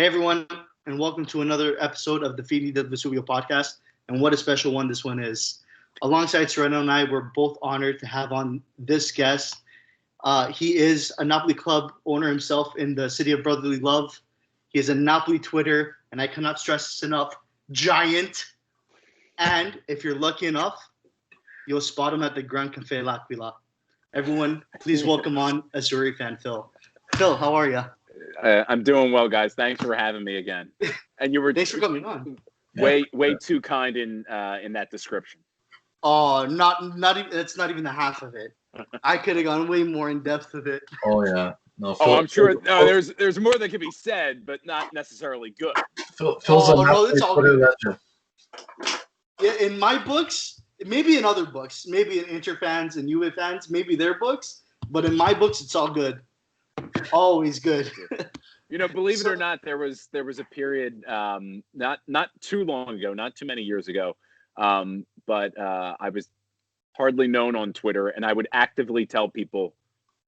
Hey everyone, and welcome to another episode of the Feeding the Vesuvio podcast. And what a special one this one is. Alongside Sereno and I, we're both honored to have on this guest. He is a Napoli club owner himself in the city of brotherly love. He is a Napoli Twitter, and I cannot stress this enough, giant. And if you're lucky enough, you'll spot him at the Gran Cafe L'Aquila. Everyone, please welcome on AzzurriFanPhil. Phil, how are you? I'm doing well, guys. Thanks for having me again. And you were Thanks for coming on. Way too kind in that description. Oh, not even. That's not even the half of it. I could have gone way more in depth of it. Oh yeah, no. Phil, I'm sure there's more that could be said, but not necessarily good. Phil's it's all good. Yeah, in my books, maybe in other books, maybe in Inter fans and Juve fans, maybe their books, but in my books, it's all good. Always good. Believe it or not, there was a period not too long ago, not too many years ago, but I was hardly known on Twitter, and I would actively tell people,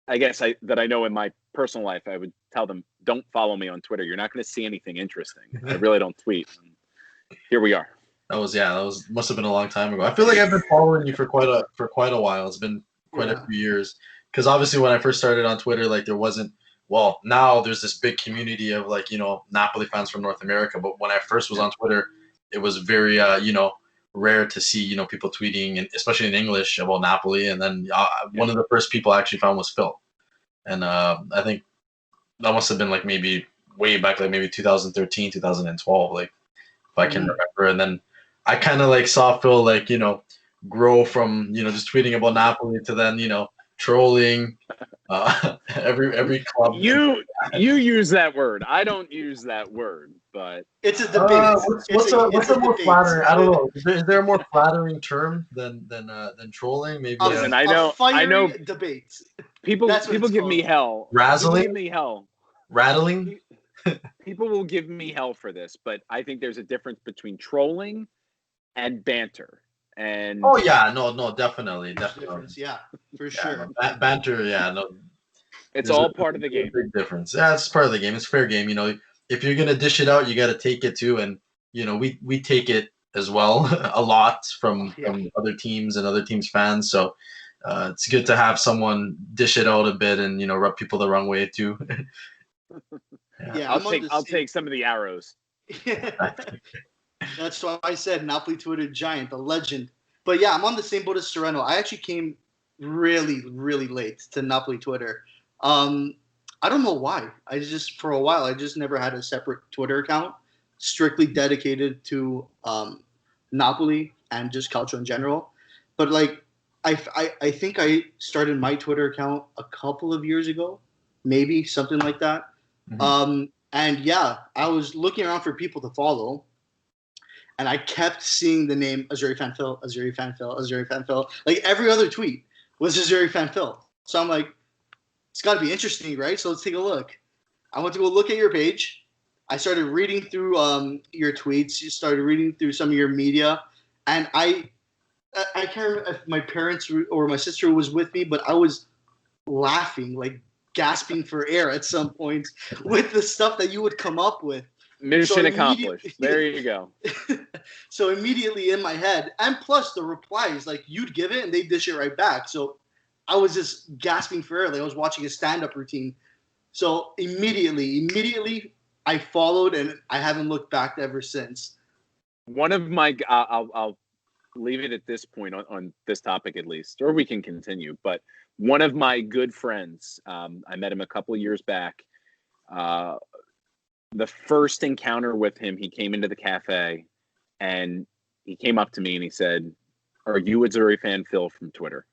that I know in my personal life, I would tell them, don't follow me on Twitter. You're not going to see anything interesting. I really don't tweet. And here we are. That must have been a long time ago. I feel like I've been following you for quite a while. It's been quite a few years. Because obviously when I first started on Twitter, there wasn't, now there's this big community of Napoli fans from North America. But when I first was on Twitter, it was very, rare to see, people tweeting, and especially in English, about Napoli. And then one of the first people I actually found was Phil. And I think that must have been maybe way back, maybe 2013, 2012, if I can remember. And then I kind of saw Phil, grow from, just tweeting about Napoli to then, trolling every club. You use that word. I don't use that word, but it's a debate. What's a more flattering? I don't know. Is there a more flattering term than trolling? Maybe. Listen, I know. Debate. People give me hell. Razzling. Give me hell. Rattling. People will give me hell for this, but I think there's a difference between trolling and banter. And no, definitely. Yeah, for sure. Banter, it's all part of the game. Big difference. Yeah, it's part of the game. It's fair game. If you're gonna dish it out, you got to take it too. And we take it as well a lot from other teams and other teams' fans. So it's good to have someone dish it out a bit and rub people the wrong way too. I'll take some of the arrows. That's why I said Napoli Twitter giant, the legend. But yeah, I'm on the same boat as Sereno. I actually came really, really late to Napoli Twitter. I don't know why. For a while, I just never had a separate Twitter account strictly dedicated to Napoli and just Calcio in general. But I think I started my Twitter account a couple of years ago, maybe something like that. Mm-hmm. And yeah, I was looking around for people to follow. And I kept seeing the name AzzurriFanPhil, AzzurriFanPhil, AzzurriFanPhil. Every other tweet was AzzurriFanPhil. So I'm like, it's got to be interesting, right? So let's take a look. I went to go look at your page. I started reading through your tweets. You started reading through some of your media. And I can't remember if my parents or my sister was with me, but I was laughing, gasping for air at some point with the stuff that you would come up with. Mission accomplished. There you go. So immediately in my head, and plus the replies, you'd give it and they'd dish it right back. So I was just gasping for air, I was watching a stand-up routine. So immediately I followed, and I haven't looked back ever since. One of my, I'll leave it at this point on this topic at least, or we can continue. But one of my good friends, I met him a couple of years back. The first encounter with him, he came into the cafe and he came up to me and he said, "Are you AzzurriFanPhil from Twitter?"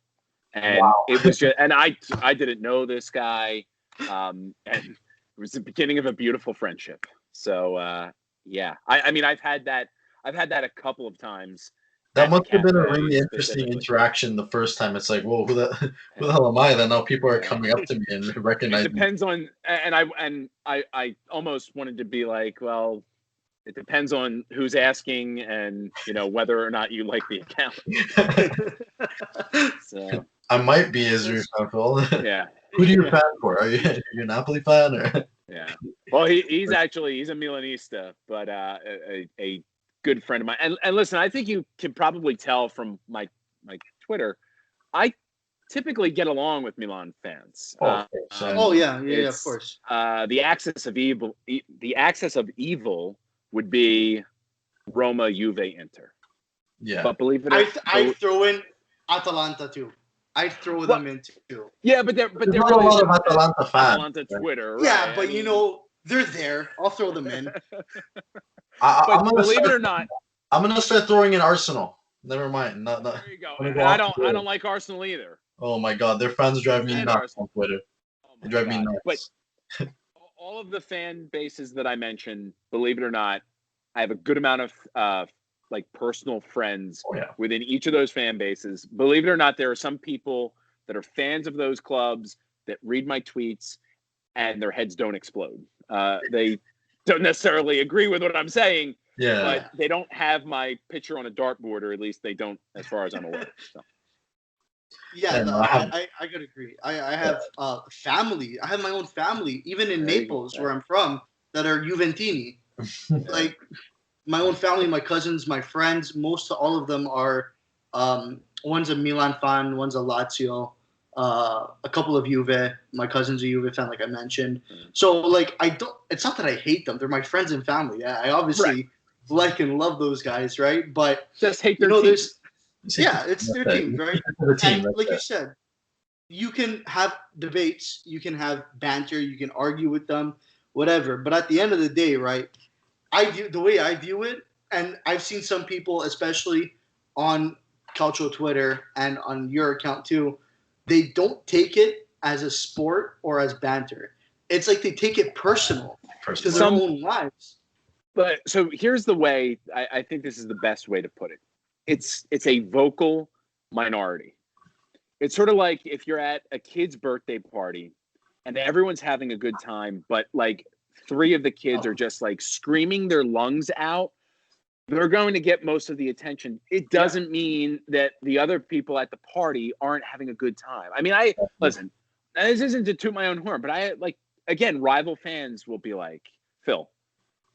And It was just, and I didn't know this guy. And it was the beginning of a beautiful friendship. So, I've had that a couple of times. That must have been a really interesting interaction the first time. It's whoa, who the hell am I? Then now people are coming up to me and recognizing. It depends on, and I almost wanted to be well, it depends on who's asking and whether or not you like the account. So I might be AzzurriFanPhil. Yeah. Who do you fan for? Are you a Napoli fan or? Yeah. Well, he's a Milanista, but a good friend of mine. And listen, I think you can probably tell from my Twitter, I typically get along with Milan fans. Oh, of course. The axis of evil. The axis of evil would be Roma, Juve, Inter. Yeah. But believe it or not, I throw in Atalanta too. I throw them in too. Yeah, but they're a lot of Atalanta fans. Atalanta Twitter, right? Yeah, but they're there. I'll throw them in. But believe it or not, I'm gonna start throwing in Arsenal. Never mind. Not, there you go. I don't like Arsenal either. Oh my God, their fans drive me nuts on Twitter. They drive me nuts. But all of the fan bases that I mentioned, believe it or not, I have a good amount of personal friends within each of those fan bases. Believe it or not, there are some people that are fans of those clubs that read my tweets and their heads don't explode. They don't necessarily agree with what I'm saying, but they don't have my picture on a dartboard, or at least they don't, as far as I'm aware. So. Yeah, I could agree. I have family. I have my own family, even in Naples, where I'm from, that are Juventini. Like my own family, my cousins, my friends, all of them are. One's a Milan fan, one's a Lazio, a couple of Juve. My cousin's a Juve fan, like I mentioned. So like it's not that I hate them; they're my friends and family. I obviously like and love those guys, right? But just hate their team. It's their team, right? And like you said, you can have debates, you can have banter, you can argue with them, whatever. But at the end of the day, right? The way I view it, and I've seen some people, especially on Calcio Twitter and on your account too, they don't take it as a sport or as banter. It's like they take it personal to their own lives. But so here's the way I think this is the best way to put it. It's a vocal minority. It's sort of like if you're at a kid's birthday party and everyone's having a good time, but like 3 of the kids are just like screaming their lungs out, they're going to get most of the attention. It doesn't mean that the other people at the party aren't having a good time. I mean, listen, this isn't to toot my own horn, but again, rival fans will be like, Phil,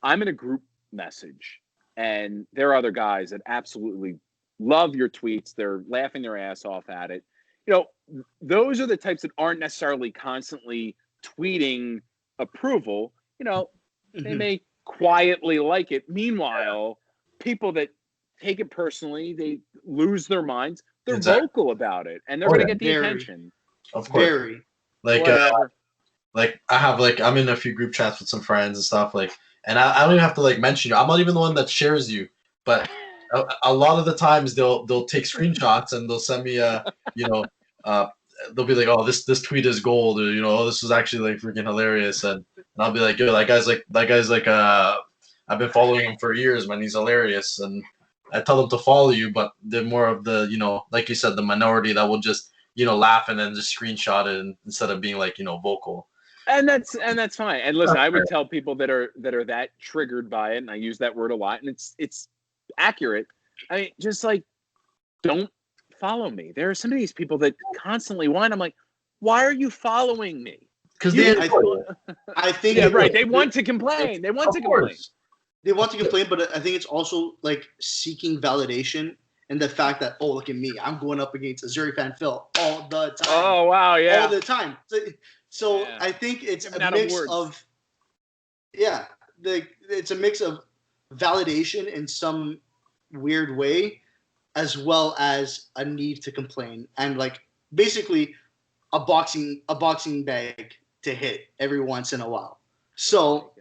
I'm in a group message and there are other guys that absolutely love your tweets. They're laughing their ass off at it. Those are the types that aren't necessarily constantly tweeting approval. They may quietly like it. Meanwhile, people that take it personally, they lose their minds. They're vocal about it, and they're going to get the attention. Of course. I'm in a few group chats with some friends and stuff, and I don't even have to mention you. I'm not even the one that shares you, but a lot of the times they'll take screenshots and they'll send me they'll be like, oh, this tweet is gold, or oh, this was actually freaking hilarious, and I'll be like, yo, that guy's I've been following him for years, man. He's hilarious, and I tell them to follow you, but they're more of the like you said, the minority that will just laugh and then just screenshot it instead of being vocal. And that's fine. And listen, I would tell people that are that triggered by it, and I use that word a lot, and it's accurate. I mean, just don't follow me. There are some of these people that constantly whine. I'm like, why are you following me? Because I think They want to complain. They want to complain. They want to complain, but I think it's also seeking validation and the fact that, oh, look at me, I'm going up against AzzurriFanPhil all the time. Oh wow, yeah, all the time. So I think it's a mix of it's a mix of validation in some weird way, as well as a need to complain and basically a boxing bag to hit every once in a while. So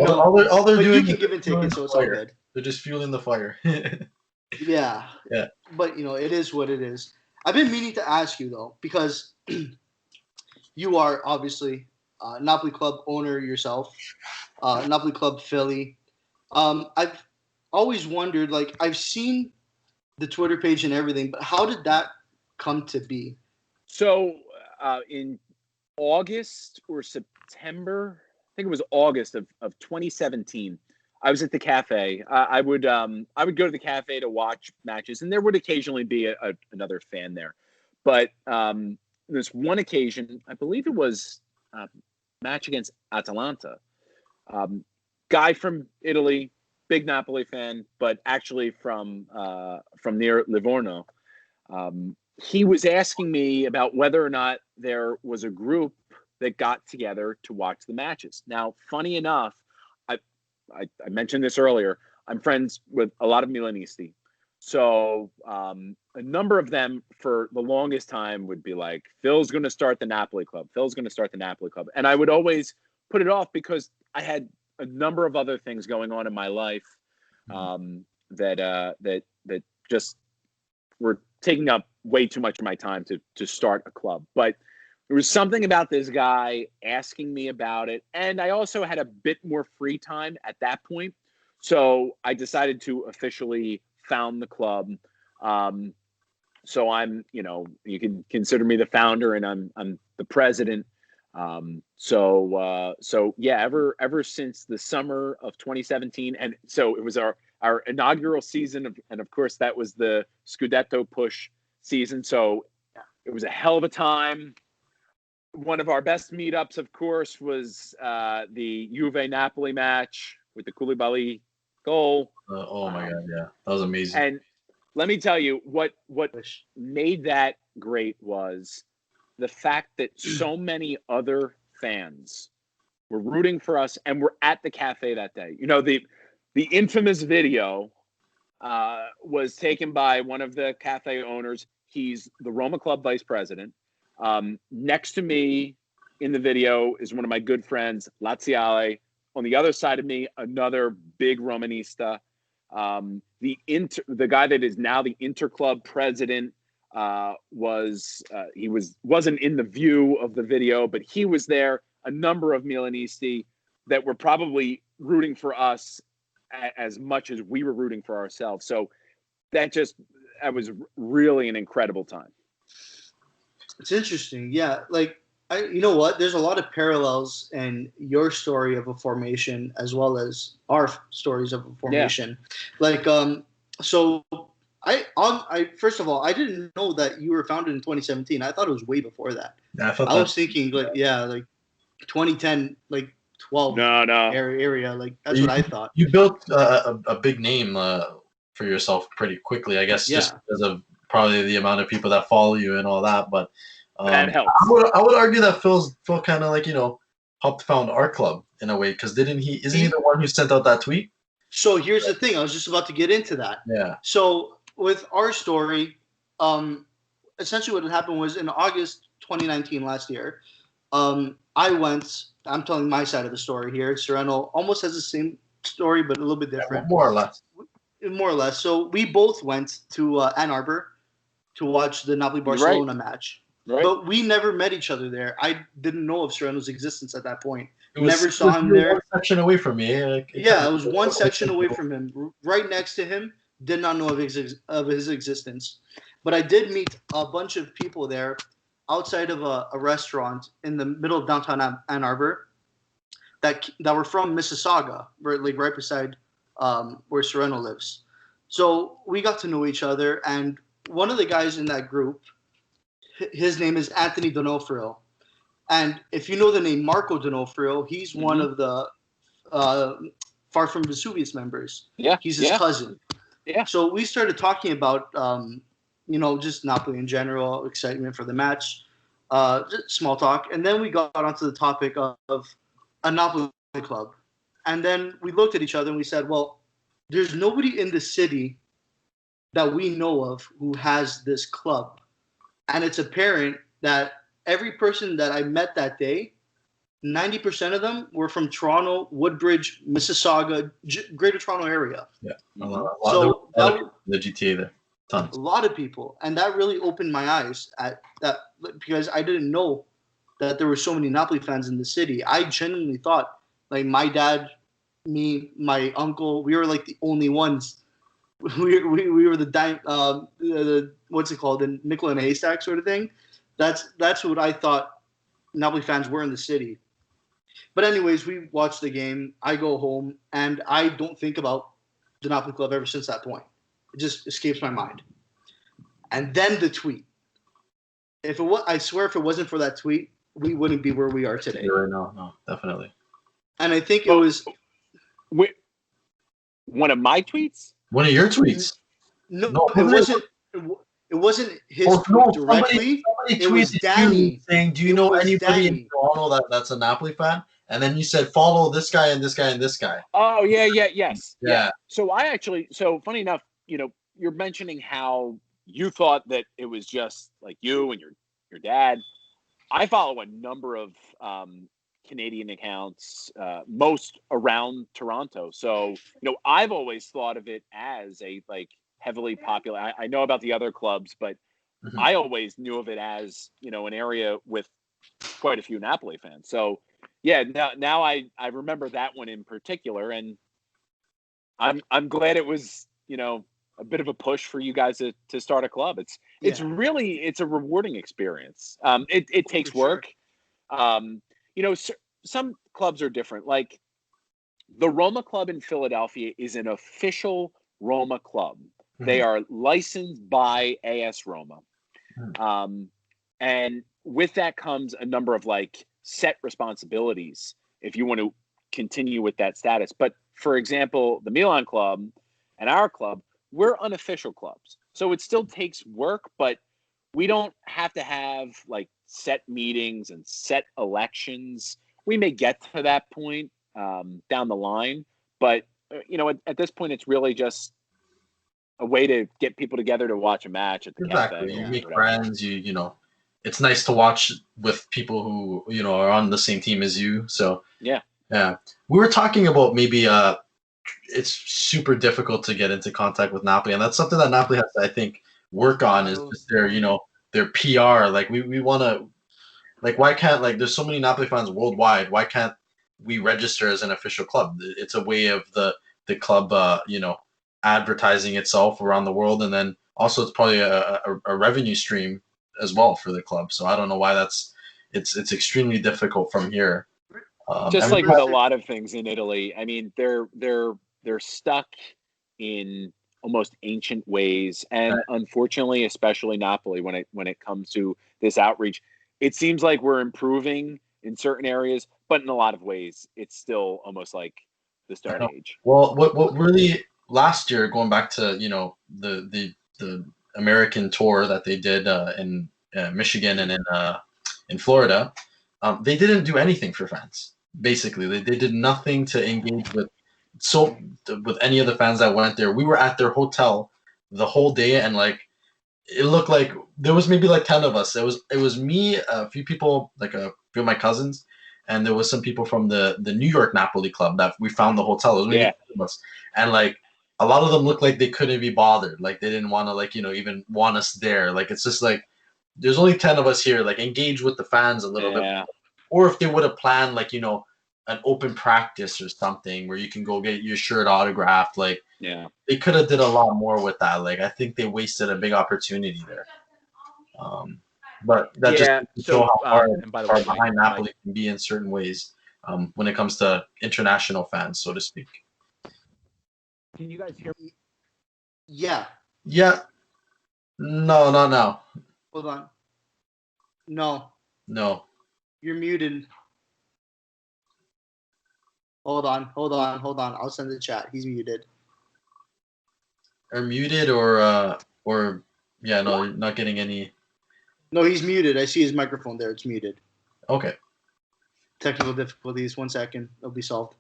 all they're doing, you can give and take it, so it's all good. They're just fueling the fire. Yeah. But it is what it is. I've been meaning to ask you though, because you are obviously Napoli Club owner yourself, Napoli Club Philly. I've always wondered, I've seen the Twitter page and everything, but how did that come to be? So in August or September, I think it was August of 2017, I was at the cafe. I would go to the cafe to watch matches, and there would occasionally be another fan there. But there's one occasion, I believe it was match against Atalanta. Guy from Italy, big Napoli fan, but actually from near Livorno. He was asking me about whether or not there was a group that got together to watch the matches. Now, funny enough, I mentioned this earlier. I'm friends with a lot of Milanisti. So a number of them for the longest time would be like, Phil's going to start the Napoli club. Phil's going to start the Napoli club. And I would always put it off because I had a number of other things going on in my life that just were taking up way too much of my time to start a club. But there was something about this guy asking me about it. And I also had a bit more free time at that point. So I decided to officially found the club. So I'm, you can consider me the founder, and I'm the president. So yeah, ever since the summer of 2017, and so it was our inaugural season and of course that was the Scudetto push season. So it was a hell of a time. One of our best meetups, of course, was the Juve Napoli match with the Koulibaly goal. Oh my God, yeah, that was amazing. And let me tell you what made that great was the fact that so many other fans were rooting for us and were at the cafe that day. The infamous video was taken by one of the cafe owners. He's the Roma Club vice president. Next to me in the video is one of my good friends, Laziale. On the other side of me, another big Romanista. The guy that is now the Interclub president wasn't in the view of the video, but he was there. A number of Milanisti that were probably rooting for us as much as we were rooting for ourselves. So that was really an incredible time. It's interesting. Yeah. You know what? There's a lot of parallels in your story of a formation as well as our stories of a formation. Yeah. So I first of all, I didn't know that you were founded in 2017. I thought it was way before that. Yeah, I was thinking 2010, 12 area. That's what I thought. You built a big name for yourself pretty quickly, I guess, just because of probably the amount of people that follow you and all that. But that helps. I would argue that Phil kind of helped found our club in a way, because isn't he the one who sent out that tweet? So here's the thing. I was just about to get into that. Yeah. So with our story, essentially what had happened was in August 2019 last year, I'm telling my side of the story here. Sereno almost has the same story, but a little bit different. Yeah, more or less. More or less. So we both went to Ann Arbor to watch the Napoli-Barcelona match. Right. But we never met each other there. I didn't know of Sereno's existence at that point. Never saw him there. One section away from me. Yeah, it was one section away from him. Right next to him. Did not know of his existence. But I did meet a bunch of people there outside of a restaurant in the middle of downtown Ann Arbor that were from Mississauga, right beside where Sereno lives. So we got to know each other, and one of the guys in that group, his name is Anthony D'Onofrio. And if you know the name Marco D'Onofrio, he's one of the Far From Vesuvius members. Yeah, he's his cousin. Yeah. So we started talking about, just Napoli in general, excitement for the match, just small talk. And then we got onto the topic of a Napoli club. And then we looked at each other and we said, well, there's nobody in the city that we know of who has this club. And it's apparent that every person that I met that day, 90% of them were from Toronto, Woodbridge, Mississauga, Greater Toronto area. Yeah, so the GTA there, tons. A lot of people, and that really opened my eyes at that, because I didn't know that there were so many Napoli fans in the city. I genuinely thought, my dad, me, my uncle, we were the only ones. We were the what's it called, the nickel in a haystack sort of thing. That's what I thought Napoli fans were in the city. But anyways, we watched the game. I go home, and I don't think about the Napoli club ever since that point. It just escapes my mind. And then the tweet. I swear, if it wasn't for that tweet, we wouldn't be where we are today. Right now, no, definitely. And I think it was one of my tweets. One of your tweets. No, No, it wasn't. It wasn't his tweet directly. Somebody it was tweeted Danny you saying, "Do you know anybody in Toronto that's a Napoli fan?" And then you said, "Follow this guy and this guy and this guy." Oh yes. Yeah. So funny enough, you're mentioning how you thought that it was just like you and your dad. I follow a number of Canadian accounts, most around Toronto. So, I've always thought of it as a heavily popular. I know about the other clubs, but I always knew of it as, an area with quite a few Napoli fans. So, yeah, now I remember that one in particular, and I'm glad it was, a bit of a push for you guys to start a club. It's a rewarding experience. It takes work. Sure. Some clubs are different. Like the Roma Club in Philadelphia is an official Roma club. They are licensed by AS Roma. And with that comes a number of set responsibilities if you want to continue with that status. But for example, the Milan Club and our club, we're unofficial clubs. So it still takes work, but we don't have to have set meetings and set elections. We may get to that point down the line, but at this point, it's really just a way to get people together to watch a match at the cafe. You make friends. You it's nice to watch with people who are on the same team as you. So yeah. We were talking about maybe it's super difficult to get into contact with Napoli, and that's something that Napoli has to, I think, work on is just their PR. We want to, why can't, there's so many Napoli fans worldwide. Why can't we register as an official club? It's a way of the club, advertising itself around the world. And then also it's probably a revenue stream as well for the club. So I don't know why it's extremely difficult from here. Just like with a lot of things in Italy, I mean, they're stuck in almost ancient ways, and unfortunately, especially Napoli, when it comes to this outreach, it seems like we're improving in certain areas, but in a lot of ways, it's still almost like the Stone Age. Well, what really last year, going back to the American tour that they did in Michigan and in Florida, they didn't do anything for fans. Basically, they did nothing to engage with any of the fans that went there. We were at their hotel the whole day, and it looked like there was maybe 10 of us. It was me, a few people, a few of my cousins, and there was some people from the New York Napoli club that we found the hotel. It was maybe 10 of us, and a lot of them looked like they couldn't be bothered. They didn't want to even want us there. It's just there's only 10 of us here. Engage with the fans a little bit. Or if they would have planned an open practice or something where you can go get your shirt autographed, they could have did a lot more with that. I think they wasted a big opportunity there. But that just shows how far behind Napoli can be in certain ways when it comes to international fans, so to speak. Can you guys hear me? Yeah. Yeah. No, not now. Hold on. No. You're muted. Hold on. I'll send the chat. He's muted. Or muted or not getting any. No, he's muted. I see his microphone there. It's muted. Okay. Technical difficulties. 1 second. It'll be solved.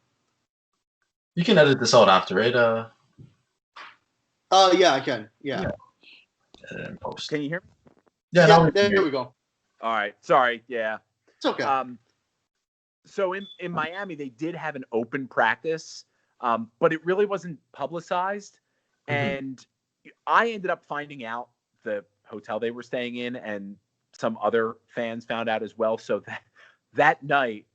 You can edit this out after, right? Yeah, I can. Yeah. Edit and post. Can you hear me? Yeah, there we go. All right. Sorry. Yeah. It's okay. So in Miami, they did have an open practice, but it really wasn't publicized. And I ended up finding out the hotel they were staying in, and some other fans found out as well. So that night,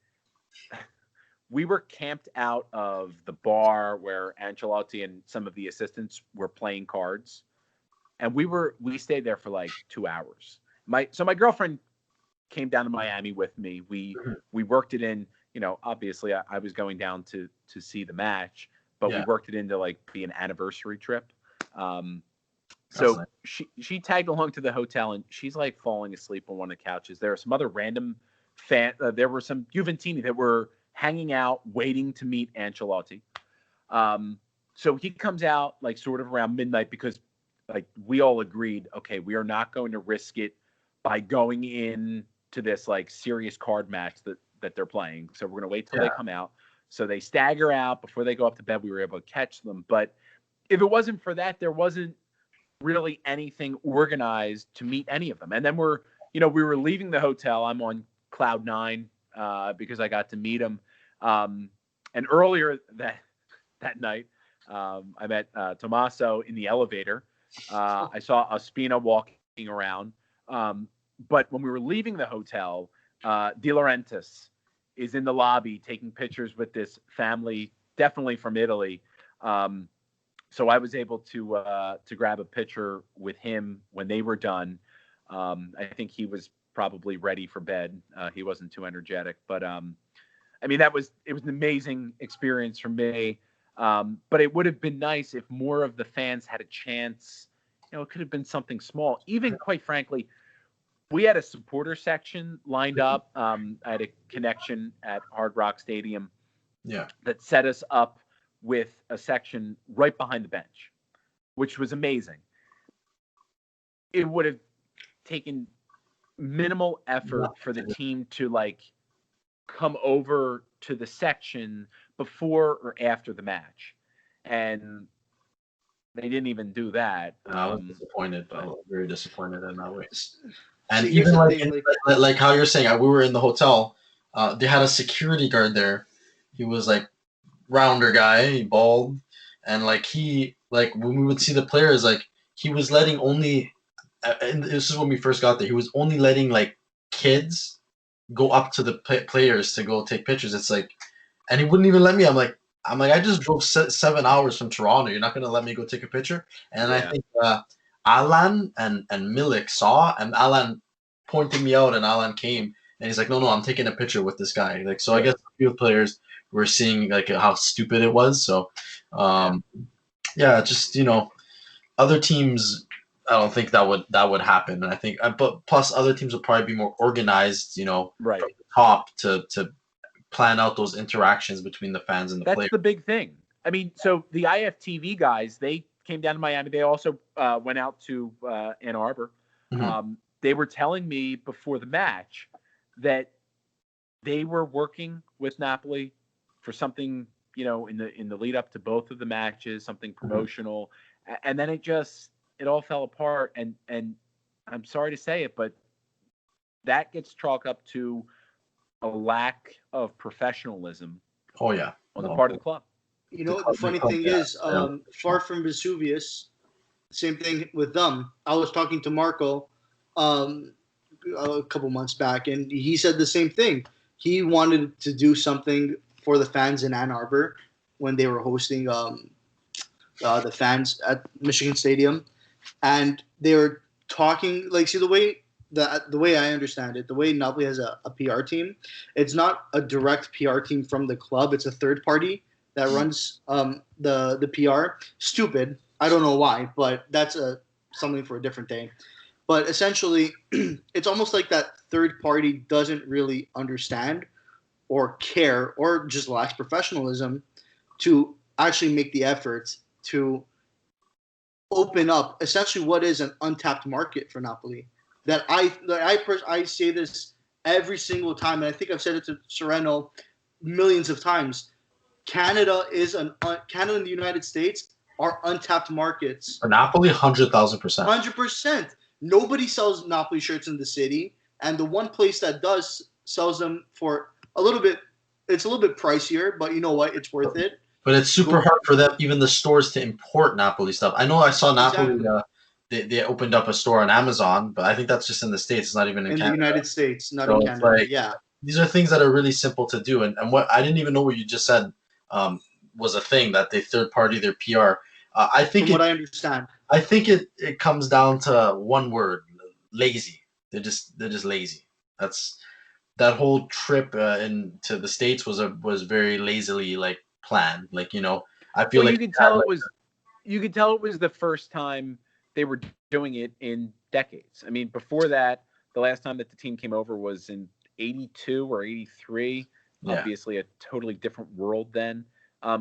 we were camped out of the bar where Ancelotti and some of the assistants were playing cards. And we stayed there for 2 hours. My girlfriend came down to Miami with me. We worked it in, obviously I was going down to see the match, but we worked it into be an anniversary trip. So she tagged along to the hotel, and she's falling asleep on one of the couches. There are some other random there were some Juventini that were hanging out, waiting to meet Ancelotti. So he comes out like sort of around midnight because like we all agreed, okay, we are not going to risk it by going in to this like serious card match that they're playing. So we're going to wait till they come out. So they stagger out before they go up to bed. We were able to catch them. But if it wasn't for that, there wasn't really anything organized to meet any of them. And then we were leaving the hotel. I'm on cloud nine because I got to meet them. And earlier that night, I met Tommaso in the elevator. I saw Ospina walking around. But when we were leaving the hotel, De Laurentiis is in the lobby taking pictures with this family, definitely from Italy. So I was able to grab a picture with him when they were done. I think he was probably ready for bed. He wasn't too energetic, but I mean, it was an amazing experience for me. But it would have been nice if more of the fans had a chance. It could have been something small. Even quite frankly, we had a supporter section lined up. I had a connection at Hard Rock Stadium that set us up with a section right behind the bench, which was amazing. It would have taken minimal effort for the team to like come over to the section before or after the match, and they didn't even do that. I was disappointed, but very disappointed in that way. And See, even like how you're saying, we were in the hotel. They had a security guard there. He was like rounder guy, bald, and like when we would see the players, like he was letting only. And this is when we first got there. He was only letting like kids go up to the players to go take pictures. It's like, and he wouldn't even let me. I'm like, I just drove 7 hours from Toronto. You're not gonna let me go take a picture? And I think Alan and Milik saw, and Alan pointed me out, and Alan came, and he's like, no, I'm taking a picture with this guy. Like, so I guess a few players were seeing like how stupid it was. So, just other teams. I don't think that would happen, and I think, but plus other teams will probably be more organized, from the top to plan out those interactions between the fans and the players. That's the big thing. I mean, so the IFTV guys, they came down to Miami. They also went out to Ann Arbor. Mm-hmm. They were telling me before the match that they were working with Napoli for something, in the lead up to both of the matches, something promotional, and then it all fell apart, and I'm sorry to say it, but that gets chalked up to a lack of professionalism. Oh yeah, on the part of the club. The funny thing is, far from Vesuvius, same thing with them. I was talking to Marco a couple months back, and he said the same thing. He wanted to do something for the fans in Ann Arbor when they were hosting the fans at Michigan Stadium. And they were talking, like, see, the way I understand it, the way Napoli has a PR team, it's not a direct PR team from the club. It's a third party that runs the PR. Stupid. I don't know why, but that's something for a different day. But essentially, it's almost like that third party doesn't really understand or care or just lacks professionalism to actually make the effort to open up essentially what is an untapped market for Napoli. I say this every single time, and I think I've said it to Sereno millions of times. Canada and the United States are untapped markets. For Napoli, 100,000%. 100%. Nobody sells Napoli shirts in the city, and the one place that does sells them for a little bit. It's a little bit pricier, but you know what? It's worth it. But it's super hard for them, even the stores, to import Napoli stuff. I know I saw Napoli. Exactly. They opened up a store on Amazon, but I think that's just in the States. It's not even in Canada. In the United States, not in Canada. Like, these are things that are really simple to do. And what I didn't even know what you just said was a thing, that they third party their PR. I think, from what I understand, I think it comes down to one word: lazy. They're just lazy. That whole trip into the States was very lazily planned. I feel like you could tell it was the first time they were doing it in decades. I mean, before that, the last time that the team came over was in '82 or '83. Yeah. Obviously, a totally different world then.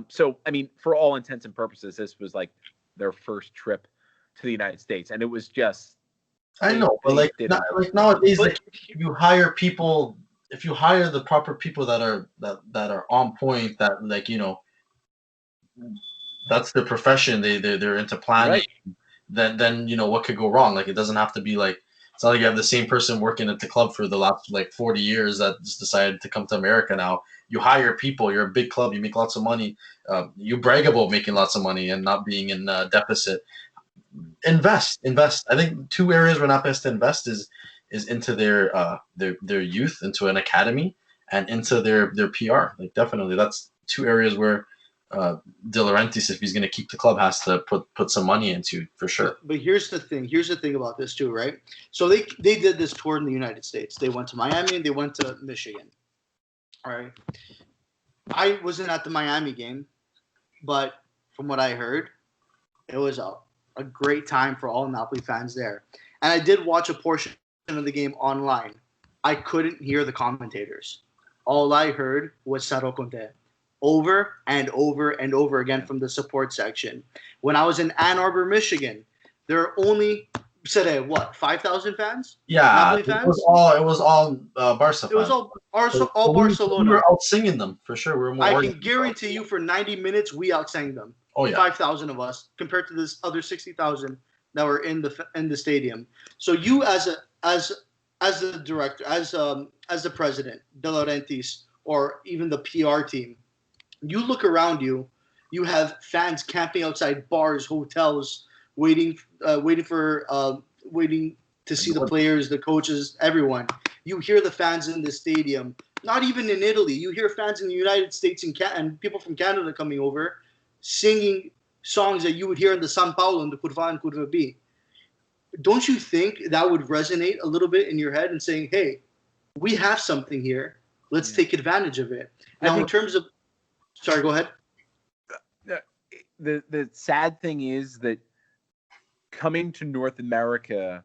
So, I mean, for all intents and purposes, this was like their first trip to the United States, and it was just. I know, but like nowadays, But like you hire people, if you hire the proper people that are on point, that like that's their profession. They're into planning. Right. Then what could go wrong? Like it doesn't have to be like it's not like you have the same person working at the club for the last like 40 years that just decided to come to America now. You hire people. You're a big club. You make lots of money. You brag about making lots of money and not being in deficit. Invest. I think two areas we're not best to invest is into their youth, into an academy, and into their PR. Like definitely, that's two areas where De Laurentiis, if he's going to keep the club, has to put some money into for sure. But here's the thing. Here's the thing about this too, right? So they did this tour in the United States. They went to Miami and they went to Michigan. All right. I wasn't at the Miami game, but from what I heard, it was a great time for all Napoli fans there. And I did watch a portion of the game online. I couldn't hear the commentators. All I heard was Saro Conte over and over and over again from the support section. When I was in Ann Arbor, Michigan, there are only, said what, 5,000 fans? Yeah, Napoli fans? It was all Barca fans. It was all Barcelona. We were out singing them for sure. We were more I can guarantee you for 90 minutes we outsang them. Oh yeah, 5,000 of us compared to this other 60,000 that were in the stadium. So you as the director, as the president, De Laurentiis, or even the PR team, you look around you, you have fans camping outside bars, hotels, waiting to see the players, the coaches, everyone. You hear the fans in the stadium. Not even in Italy, you hear fans in the United States and people from Canada coming over, singing songs that you would hear in the San Paulo and the Curva and Curva B. Don't you think that would resonate a little bit in your head and saying, hey, we have something here. Let's take advantage of it. Now, in terms of... Sorry, go ahead. The sad thing is that coming to North America,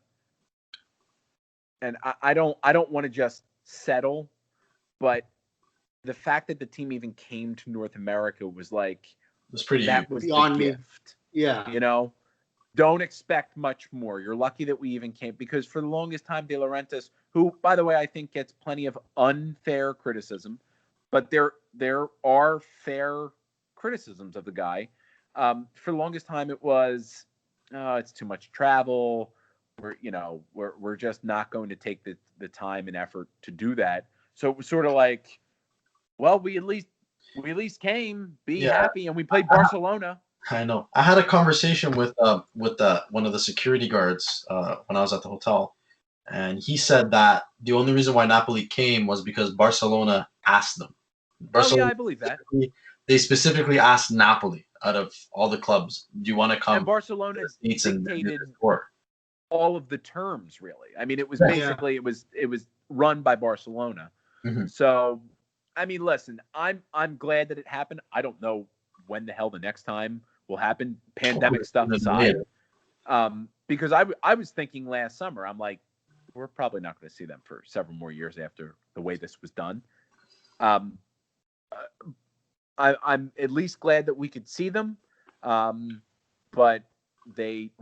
and I don't want to just settle, but the fact that the team even came to North America was like... was pretty that was beyond the me. gift. Yeah. Don't expect much more. You're lucky that we even came, because for the longest time, De Laurentiis, who, by the way, I think gets plenty of unfair criticism, but there are fair criticisms of the guy. For the longest time, it was it's too much travel. We're just not going to take the time and effort to do that. So it was sort of like, well, we at least came, be happy, and we played Barcelona. I know. I had a conversation with one of the security guards when I was at the hotel, and he said that the only reason why Napoli came was because Barcelona asked them. Barcelona, I believe that. They specifically asked Napoli out of all the clubs, do you want to come? And Barcelona dictated all of the terms, really. I mean, it was basically it was run by Barcelona. Mm-hmm. So, I mean, listen, I'm glad that it happened. I don't know when the hell the next time will happen, pandemic stuff aside. Because I was thinking last summer, I'm like, we're probably not going to see them for several more years after the way this was done. I'm at least glad that we could see them. But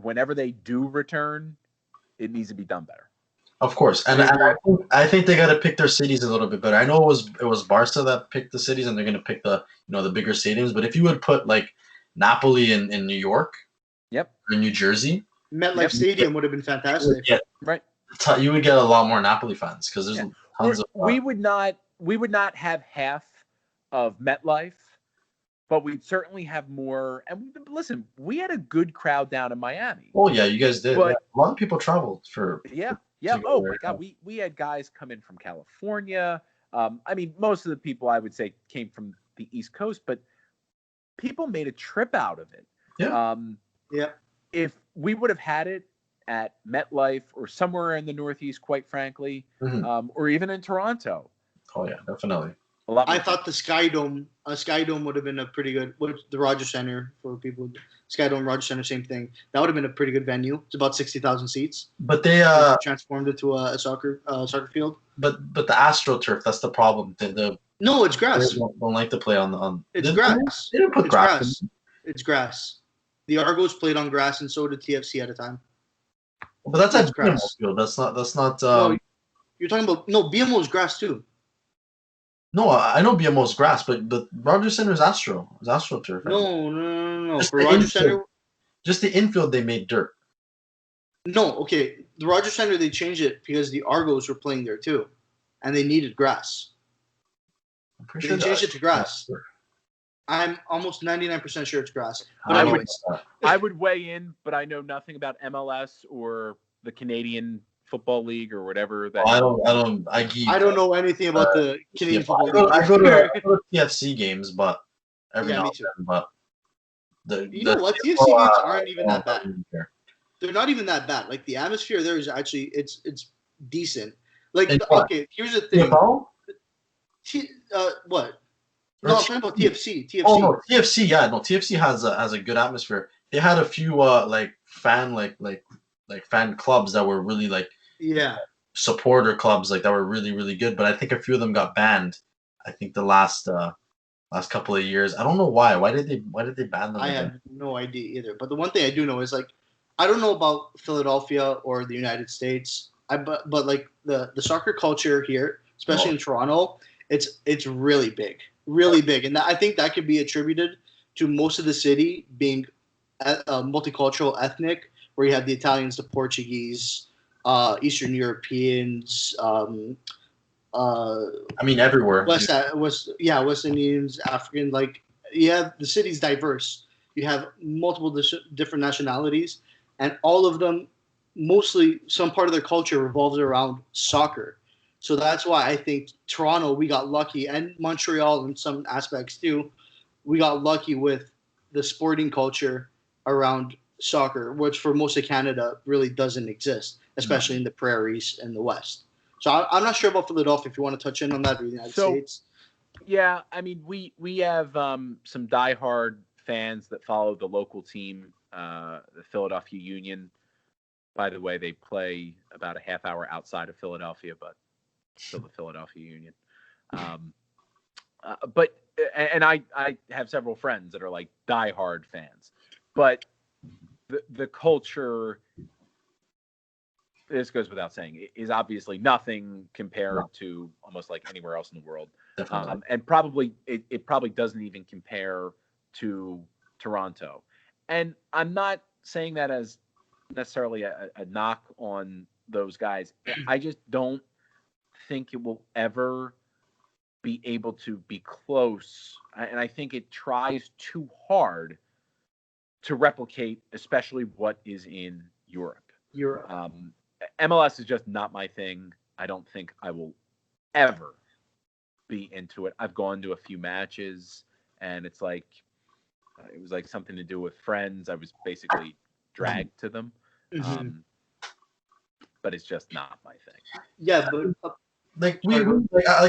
whenever they do return, it needs to be done better. Of course, and I think they got to pick their cities a little bit better. I know it was Barca that picked the cities, and they're going to pick the bigger stadiums. But if you would put like Napoli in New York, or New Jersey, MetLife Stadium would have been fantastic. Right, you would get a lot more Napoli fans because there's tons of. We would not have half of MetLife, but we'd certainly have more. And listen, we had a good crowd down in Miami. Oh yeah, you guys did. But, a lot of people traveled for. Yeah. Oh my God, we had guys come in from California. I mean, most of the people I would say came from the East Coast, but people made a trip out of it. Yeah. If we would have had it at MetLife or somewhere in the Northeast, quite frankly, or even in Toronto. Oh yeah, definitely. A lot. I thought the Sky Dome would have been a pretty good. The Rogers Center for people. Sky Dome, Rogers Center, same thing. That would have been a pretty good venue. It's about 60,000 seats. But they transformed it to a soccer field. But the AstroTurf, that's the problem. No, it's grass. Don't like to play on. It's grass. They didn't put grass. It's grass. The Argos played on grass, and so did TFC at a time. But that's at BMO field. That's not. No, you're talking about BMO's grass too. No, I know BMO's grass, but Rogers Center is AstroTurf. No. Just For Rogers Center, just the infield they made dirt. No, okay. The Rogers Center, they changed it because the Argos were playing there too, and they needed grass. I'm pretty They sure changed it to grass. I'm almost 99% sure it's grass. But I would weigh in, but I know nothing about MLS or the Canadian Football League or whatever. I don't know anything about the Canadian Football League. I go to TFC games, but every now and then. But you know what? TFC games aren't even that bad. They're not even that bad. Like the atmosphere there is actually it's decent. Like okay, here's the thing. What? No, I'm talking about TFC. Oh no, TFC. Yeah, no, TFC has a good atmosphere. They had a few fan clubs that were really supporter clubs that were really, really good. But I think a few of them got banned. I think the last couple of years. I don't know why. Why did they ban them? I have no idea either. But the one thing I do know is I don't know about Philadelphia or the United States. But the soccer culture here, especially in Toronto, it's really big, and I think that could be attributed to most of the city being multicultural, ethnic, where you have the Italians, the Portuguese, Eastern Europeans. Everywhere. West Indians, African. The city's diverse. You have multiple different nationalities, and all of them, mostly some part of their culture revolves around soccer. So that's why I think Toronto, we got lucky, and Montreal in some aspects too. We got lucky with the sporting culture around soccer, which for most of Canada really doesn't exist, especially in the prairies in the West. So I'm not sure about Philadelphia. If you want to touch in on that, or the United States. Yeah, I mean, we have some diehard fans that follow the local team, the Philadelphia Union. By the way, they play about a half hour outside of Philadelphia, but still the Philadelphia Union. But I have several friends that are diehard fans, but the culture, this goes without saying, is obviously nothing compared to almost anywhere else in the world. And probably it probably doesn't even compare to Toronto. And I'm not saying that as necessarily a knock on those guys. I just don't think it will ever be able to be close. And I think it tries too hard to replicate, especially what is in Europe. MLS is just not my thing. I don't think I will ever be into it. I've gone to a few matches, and it's it was something to do with friends. I was basically dragged to them. But it's just not my thing. Yeah, but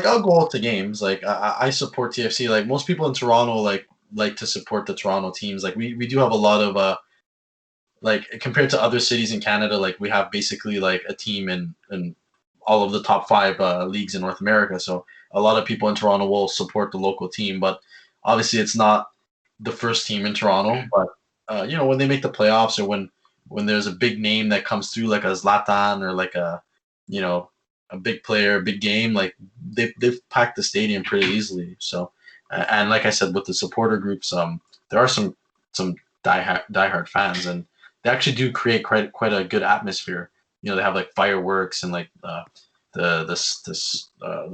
I'll go out to games. I support TFC. Most people in Toronto like to support the Toronto teams. We do have a lot of compared to other cities in Canada, we have basically a team in all of the top 5 leagues in North America. So a lot of people in Toronto will support the local team, but obviously it's not the first team in Toronto. But when they make the playoffs, or when there's a big name that comes through, like a Zlatan, or a big player, a big game, they've packed the stadium pretty easily. So, and like I said, with the supporter groups, there are some diehard fans, and they actually do create quite a good atmosphere. They have fireworks and the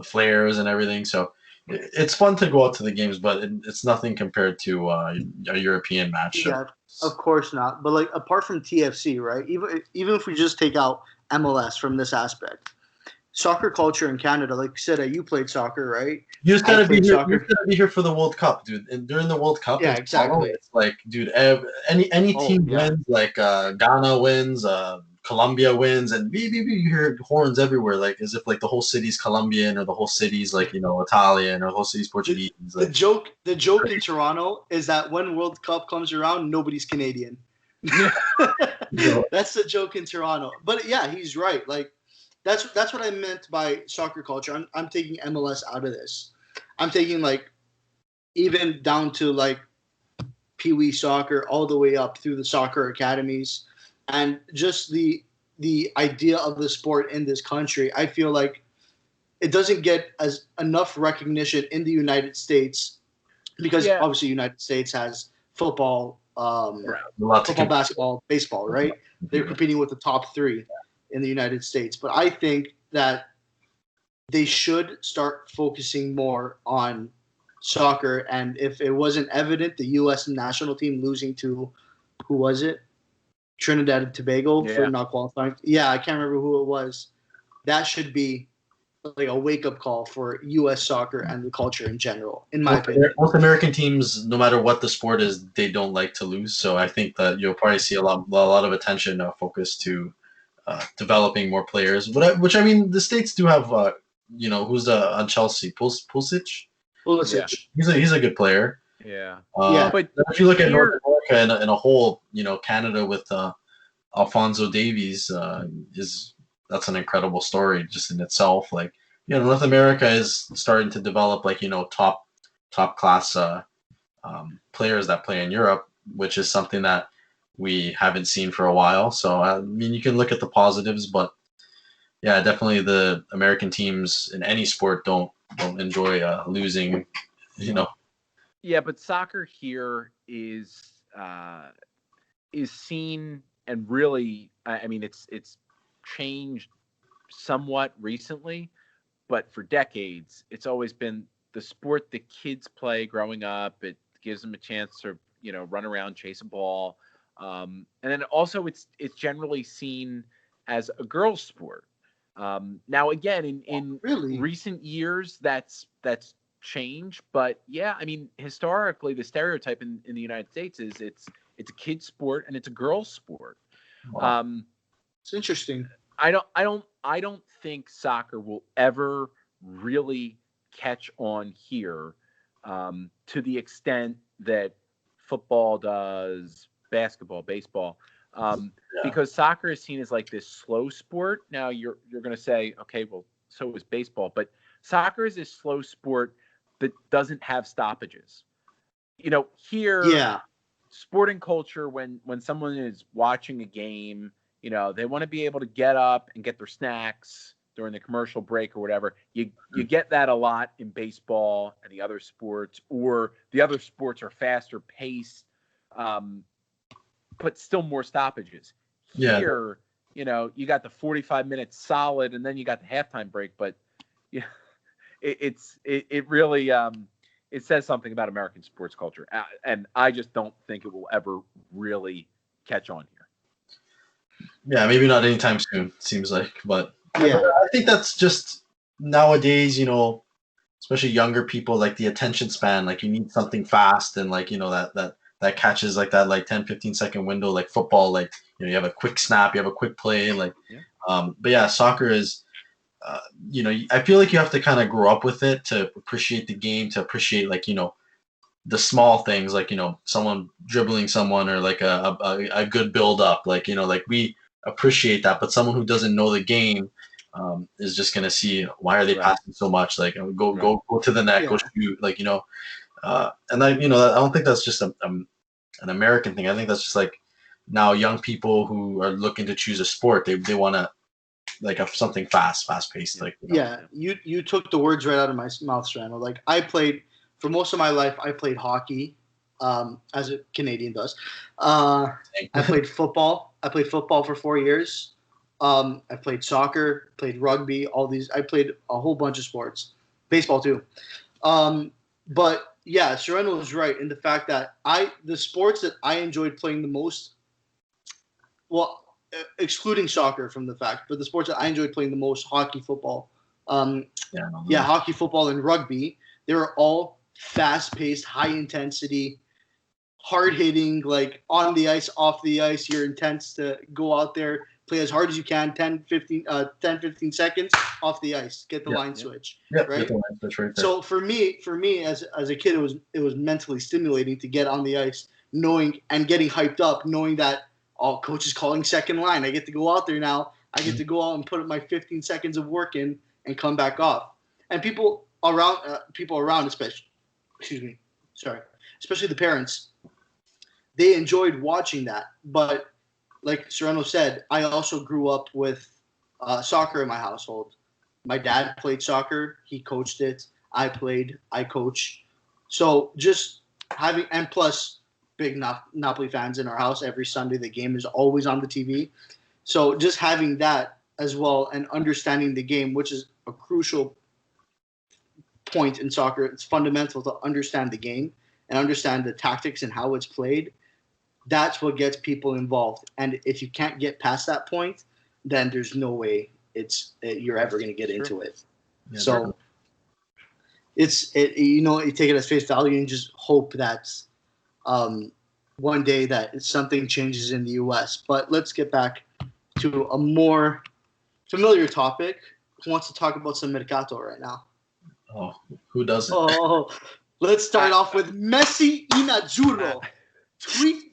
flares and everything. So it's fun to go out to the games, but it's nothing compared to a European match. Yeah, of course not. But apart from TFC, right? Even if we just take out MLS from this aspect, soccer culture in Canada, like you said, you played soccer, right? You just gotta be here. You gotta be here for the World Cup, dude. And during the World Cup, exactly. It's dude, any team wins, Ghana wins, Colombia wins, and you hear horns everywhere, like as if like the whole city's Colombian or the whole city's like Italian or the whole city's Portuguese. The joke in Toronto is that when World Cup comes around, nobody's Canadian. That's the joke in Toronto. But yeah, he's right. Like that's what I meant by soccer culture. I'm taking MLS out of this. I'm taking like even down to like Pee Wee soccer all the way up through the soccer academies, and just the idea of the sport in this country. I feel like it doesn't get as enough recognition in the United States because obviously the United States has football, football, basketball, baseball, right? They're competing with the top three in the United States. But I think that they should start focusing more on soccer. And if it wasn't evident, the U.S. national team losing to, who was it? Trinidad and Tobago for not qualifying. Yeah, I can't remember who it was. That should be like a wake-up call for U.S. soccer and the culture in general, in my opinion. Most American teams, no matter what the sport is, they don't like to lose. So I think that you'll probably see a lot of attention focused to developing more players. Which I mean, the States do have, who's on Chelsea? Pulisic? Pulisic. Yeah. He's a good player. Yeah. But if you look at North America in a whole, Canada with Alphonso Davies that's an incredible story just in itself. Like, North America is starting to develop like, top class players that play in Europe, which is something that we haven't seen for a while. So, I mean, you can look at the positives, but yeah, definitely the American teams in any sport don't enjoy losing, Yeah, but soccer here is seen and really, I mean, it's changed somewhat recently, but for decades, it's always been the sport the kids play growing up. It gives them a chance to, run around, chase a ball. And then also it's generally seen as a girl's sport. Now, again, in really? recent years, that's changed. But yeah, I mean, historically, the stereotype in the United States is it's a kid's sport and it's a girl's sport. Wow. It's interesting. I don't think soccer will ever really catch on here to the extent that football does, basketball, baseball, because soccer is seen as like this slow sport. Now you're going to say, okay, well, so is baseball, but soccer is this slow sport that doesn't have stoppages. Here, sporting culture, when someone is watching a game, they want to be able to get up and get their snacks during the commercial break or whatever. You get that a lot in baseball and the other sports, or the other sports are faster paced, but still more stoppages. Yeah. Here, you got the 45 minutes solid, and then you got the halftime break. But it really it says something about American sports culture, and I just don't think it will ever really catch on here. Yeah, maybe not anytime soon, seems like. But I think that's just nowadays, especially younger people, like the attention span, like you need something fast and like, that catches like that like 10, 15-second window, like football, like, you have a quick snap, you have a quick play. Like, but yeah, soccer is, I feel like you have to kind of grow up with it to appreciate the game, to appreciate like, the small things, like, someone dribbling someone or like a good build up, like, like we appreciate that, but someone who doesn't know the game is just going to see, why are they passing so much? Like, go to the net, go shoot, like, and I don't think that's just an American thing. I think that's just like now young people who are looking to choose a sport, they want to like something fast paced. Like, you took the words right out of my mouth, Strano. Like for most of my life, I played hockey, as a Canadian does. I played football. I played football for 4 years. I played soccer, played rugby, all these. I played a whole bunch of sports, baseball too. But yeah, Sereno was right in the fact that the sports that I enjoyed playing the most, well, excluding soccer from the fact, but the sports that I enjoyed playing the most, hockey, football, hockey, football, and rugby, they were all fast-paced, high-intensity, hard-hitting, like on the ice, off the ice. You're intense to go out there, play as hard as you can, 10, 15 seconds off the ice, get the line switch, right? Get the line switch right there. So for me as a kid, it was mentally stimulating to get on the ice, knowing and getting hyped up, knowing that coach is calling second line. I get to go out there now. I get to go out and put my 15 seconds of work in and come back off. And people around, especially the parents, they enjoyed watching that. But like Sereno said, I also grew up with soccer in my household. My dad played soccer. He coached it. I coach. So just having, and plus big Napoli fans in our house. Every Sunday, the game is always on the TV. So just having that as well and understanding the game, which is a crucial point in soccer. It's fundamental to understand the game and understand the tactics and how it's played. That's what gets people involved. And if you can't get past that point, then there's no way you're ever going to get into it. Yeah, so you take it as face value and just hope that one day that something changes in the U.S. But let's get back to a more familiar topic. Who wants to talk about some Mercato right now? Oh, who doesn't? Oh, let's start off with Messi in Azzurro. Tweet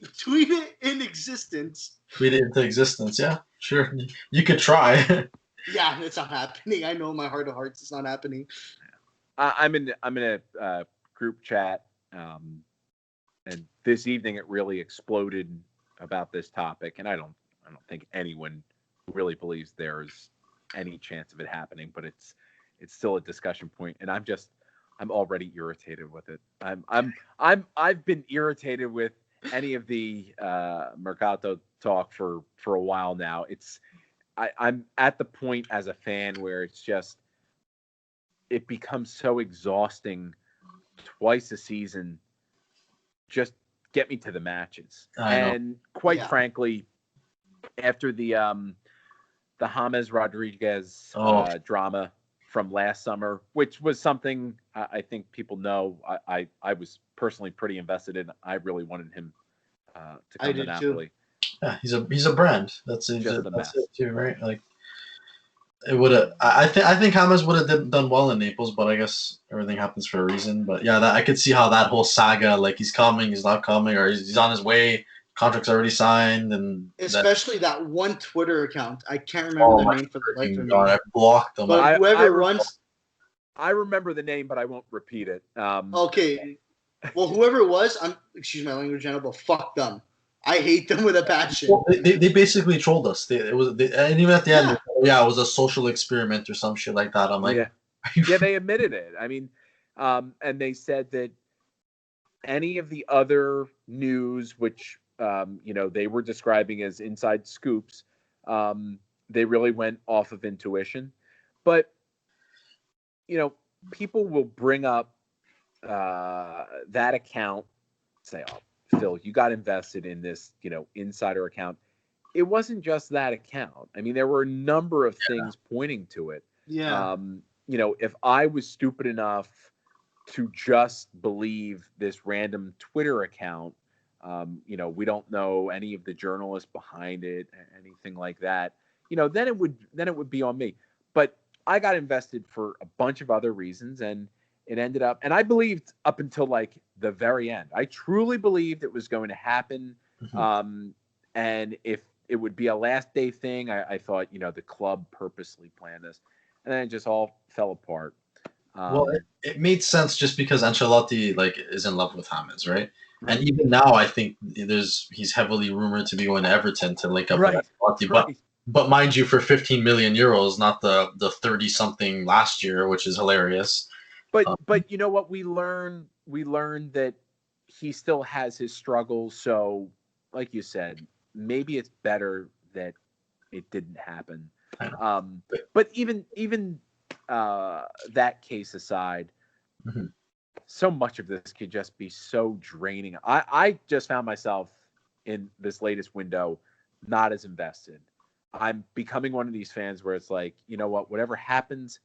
it in existence. Tweet it into existence, yeah. Sure. You could try. Yeah, it's not happening. I know my heart of hearts it's not happening. I'm in a group chat, and this evening it really exploded about this topic, and I don't think anyone really believes there's any chance of it happening, but it's still a discussion point, and I'm already irritated with it. I've been irritated with any of the Mercato talk for a while now. I'm at the point as a fan where it becomes so exhausting twice a season. Just get me to the matches. And quite frankly, after the James Rodriguez drama from last summer, which was something I think people know I was personally pretty invested in. I really wanted him to come to Napoli. Too. Yeah, he's a brand. That's it too, right? Like it would have. I think James would have done well in Naples, but I guess everything happens for a reason. But yeah, I could see how that whole saga, like he's coming, he's not coming, or he's on his way. Contract's already signed, and especially that one Twitter account. I can't remember the name for the life of me. I blocked them. But whoever runs, I remember the name, but I won't repeat it. Okay. Well, whoever it was, excuse my language, Jenna, but fuck them. I hate them with a passion. Well, they basically trolled us. And even at the end, it was a social experiment or some shit like that. I'm like, yeah, they admitted it. I mean, and they said that any of the other news, which they were describing as inside scoops, they really went off of intuition. But people will bring up that account, say, "Oh, Phil, you got invested in this, insider account." It wasn't just that account. I mean, there were a number of things pointing to it. Yeah. If I was stupid enough to just believe this random Twitter account, we don't know any of the journalists behind it, anything like that, then it would be on me. But I got invested for a bunch of other reasons, and it ended up, and I believed up until like the very end. I truly believed it was going to happen. Mm-hmm. And if it would be a last day thing, I thought, the club purposely planned this, and then it just all fell apart. Well, it made sense just because Ancelotti is in love with James, right? And even now, I think he's heavily rumored to be going to Everton to link up with Ancelotti. But mind you, for 15 million euros, not the 30-something last year, which is hilarious. But you know what we learned? We learned that he still has his struggles. So, like you said, maybe it's better that it didn't happen. But even that case aside, mm-hmm. so much of this could just be so draining. I just found myself in this latest window not as invested. I'm becoming one of these fans where it's like, whatever happens.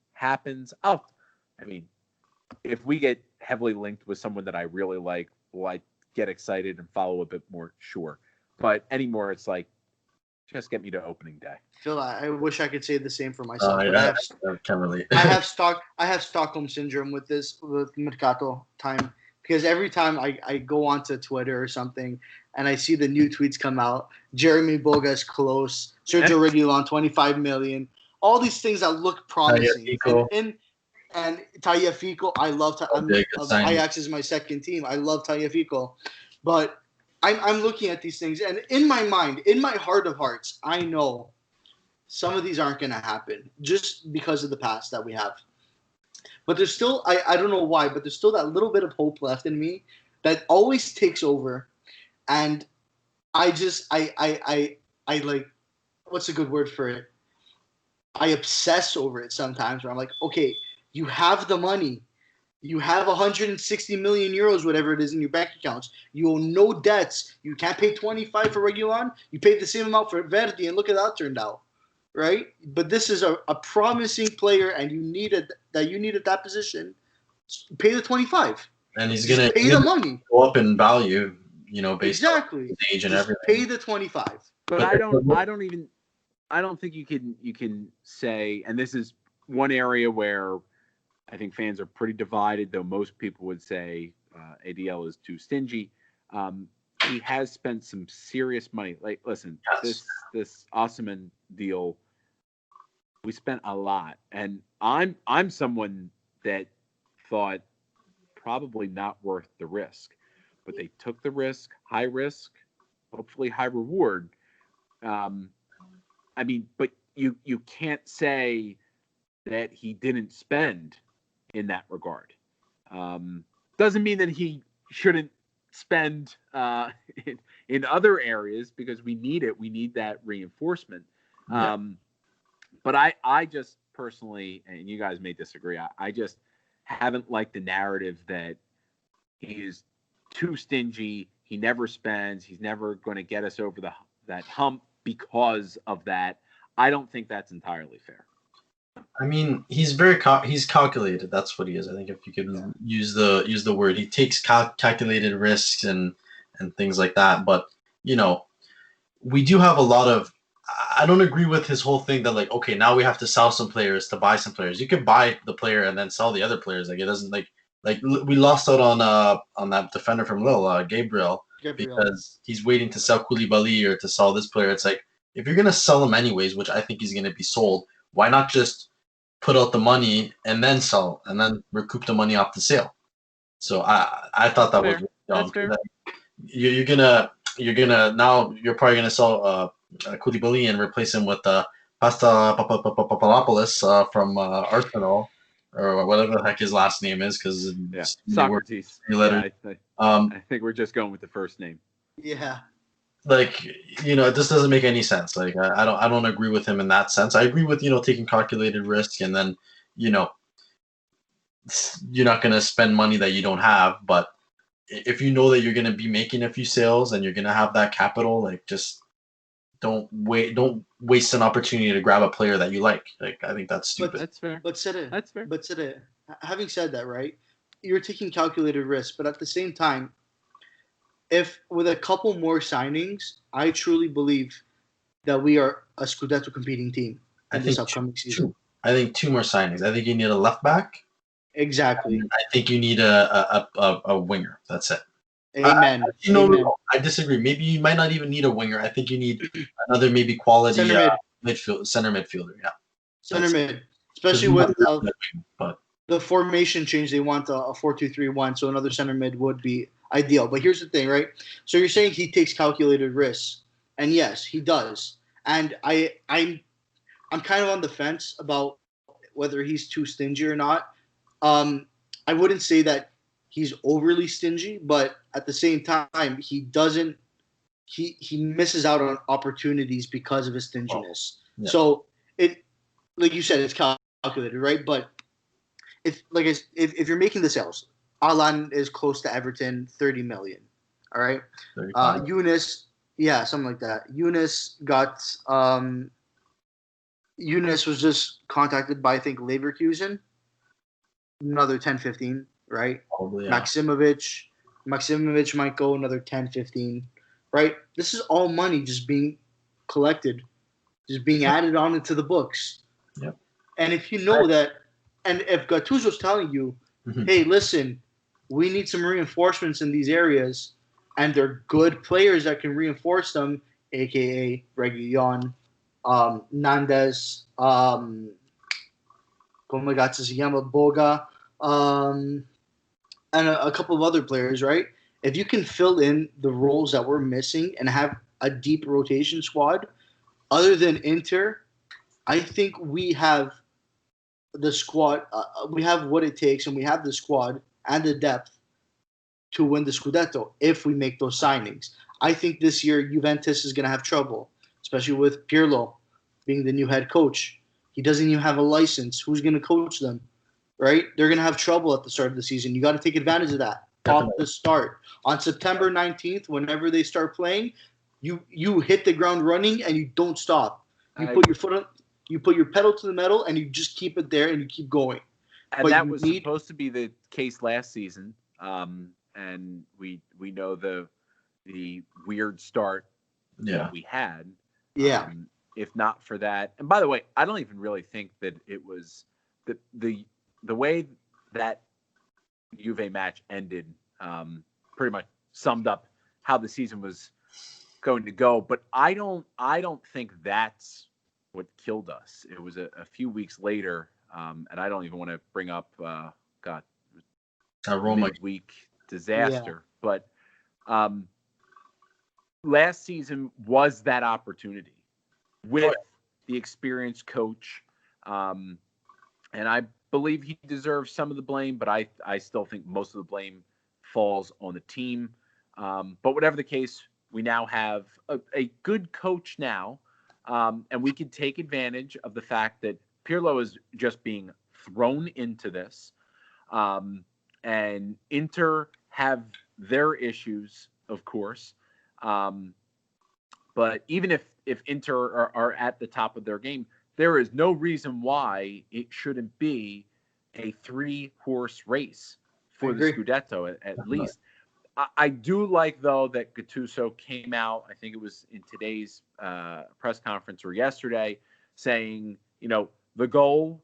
If we get heavily linked with someone that I really like, will I get excited and follow a bit more? Sure. But anymore, it's like, Just get me to opening day. Phil, I wish I could say the same for myself. But I can't relate. I have Stockholm syndrome with Mercato time, because every time I go onto Twitter or something and I see the new tweets come out, Jeremy Boga's close, Sergio Reguilon 25 million, all these things that look promising. And Tagliafico, I love. Ajax is my second team. I love Tagliafico, but I'm looking at these things, and in my mind, in my heart of hearts, I know some of these aren't going to happen just because of the past that we have. But there's still, I don't know why, but there's still that little bit of hope left in me that always takes over, and I like, what's a good word for it? I obsess over it sometimes, where I'm like, okay, you have the money. You have 160 million euros, whatever it is, in your bank accounts. You owe no debts. You can't pay 25 for Reguilon. You paid the same amount for Verdi, and look how that turned out, right? But this is a promising player, and you needed that position. Pay the 25. And he's going to pay the money. Go up in value, based on his age and everything. Pay the 25. But I don't think you can say, and this is one area where I think fans are pretty divided, though most people would say ADL is too stingy. He has spent some serious money. Like, listen, yes. this Osimhen deal, we spent a lot, and I'm someone that thought probably not worth the risk, but they took the risk, high risk, hopefully high reward. I mean, but you can't say that he didn't spend in that regard. Doesn't mean that he shouldn't spend in other areas, because we need it. We need that reinforcement. Yeah. But I just personally, and you guys may disagree, I just haven't liked the narrative that he is too stingy. He never spends. He's never going to get us over that hump because of that. I don't think that's entirely fair. I mean, he's he's calculated. That's what he is. I think if you could use the word, he takes calculated risks and things like that. But we do have a lot of. I don't agree with his whole thing that, like, okay, now we have to sell some players to buy some players. You can buy the player and then sell the other players. Like, it doesn't like we lost out on that defender from Lille, Gabriel, because he's waiting to sell Koulibaly or to sell this player. It's like, if you're gonna sell him anyways, which I think he's gonna be sold, why not just put out the money and then sell and then recoup the money off the sale? So I thought that was really dumb. That's fair. You're gonna now you're probably gonna sell Koulibaly and replace him with Pasta Papadopoulos from Arsenal, or whatever the heck his last name is, because Socrates. I think we're just going with the first name. Yeah. Like, it just doesn't make any sense. Like, I don't agree with him in that sense. I agree with taking calculated risk, and then you're not gonna spend money that you don't have. But if you know that you're gonna be making a few sales and you're gonna have that capital, like, just don't waste an opportunity to grab a player that you like. Like, I think that's stupid. But that's fair. That's fair. But having said that, right? You're taking calculated risk, but at the same time, if with a couple more signings, I truly believe that we are a Scudetto competing team in this upcoming season. I think 2 more signings. I think you need a left back. Exactly. I think you need a winger. That's it. Amen. No, I disagree. Maybe you might not even need a winger. I think you need another maybe quality center midfielder. Yeah. Center mid, especially with the formation change. They want a 4-2-3-1, so another center mid would be ideal. But here's the thing, right? So you're saying he takes calculated risks, and yes, he does. And I'm kind of on the fence about whether he's too stingy or not. I wouldn't say that he's overly stingy, but at the same time, he doesn't. He misses out on opportunities because of his stinginess. Yeah. So like you said, it's calculated, right? But if you're making the sales, Alan is close to Everton, 30 million. All right. Eunice, something like that. Eunice was just contacted by, I think, Leverkusen. Another 10-15, right? Probably, yeah. Maximovic might go another 10-15, right? This is all money just being collected, just being added on into the books. Yep. And if you know that, and if Gattuso's telling you, hey, listen, we need some reinforcements in these areas, and they're good players that can reinforce them, aka Reguilon, Nandes, como se llama, Boga, and a couple of other players, right? If you can fill in the roles that we're missing and have a deep rotation squad, other than Inter, I think we have the squad. We have what it takes, and we have the squad and the depth to win the Scudetto if we make those signings. I think this year Juventus is going to have trouble, especially with Pirlo being the new head coach. He doesn't even have a license. Who's going to coach them? Right? They're going to have trouble at the start of the season. You got to take advantage of that. Off the start. On September 19th, whenever they start playing, you hit the ground running and you don't stop. You put your foot on, you put your pedal to the metal and you just keep it there and you keep going. And that was supposed to be the case last season. And we know the weird start that we had. Yeah. If not for that. And by the way, I don't even really think that it was the way that Juve match ended pretty much summed up how the season was going to go. But I don't think that's what killed us. It was a few weeks later, and I don't even want to bring up midweek disaster. Yeah. But last season was that opportunity with the experienced coach, and I believe he deserves some of the blame, but I still think most of the blame falls on the team. But whatever the case, we now have a good coach now, and we can take advantage of the fact that Pirlo is just being thrown into this, and Inter have their issues, of course. But even if Inter are at the top of their game, there is no reason why it shouldn't be a 3-horse race for the Scudetto at least. I do like, though, that Gattuso came out, I think it was in today's press conference or yesterday, saying, the goal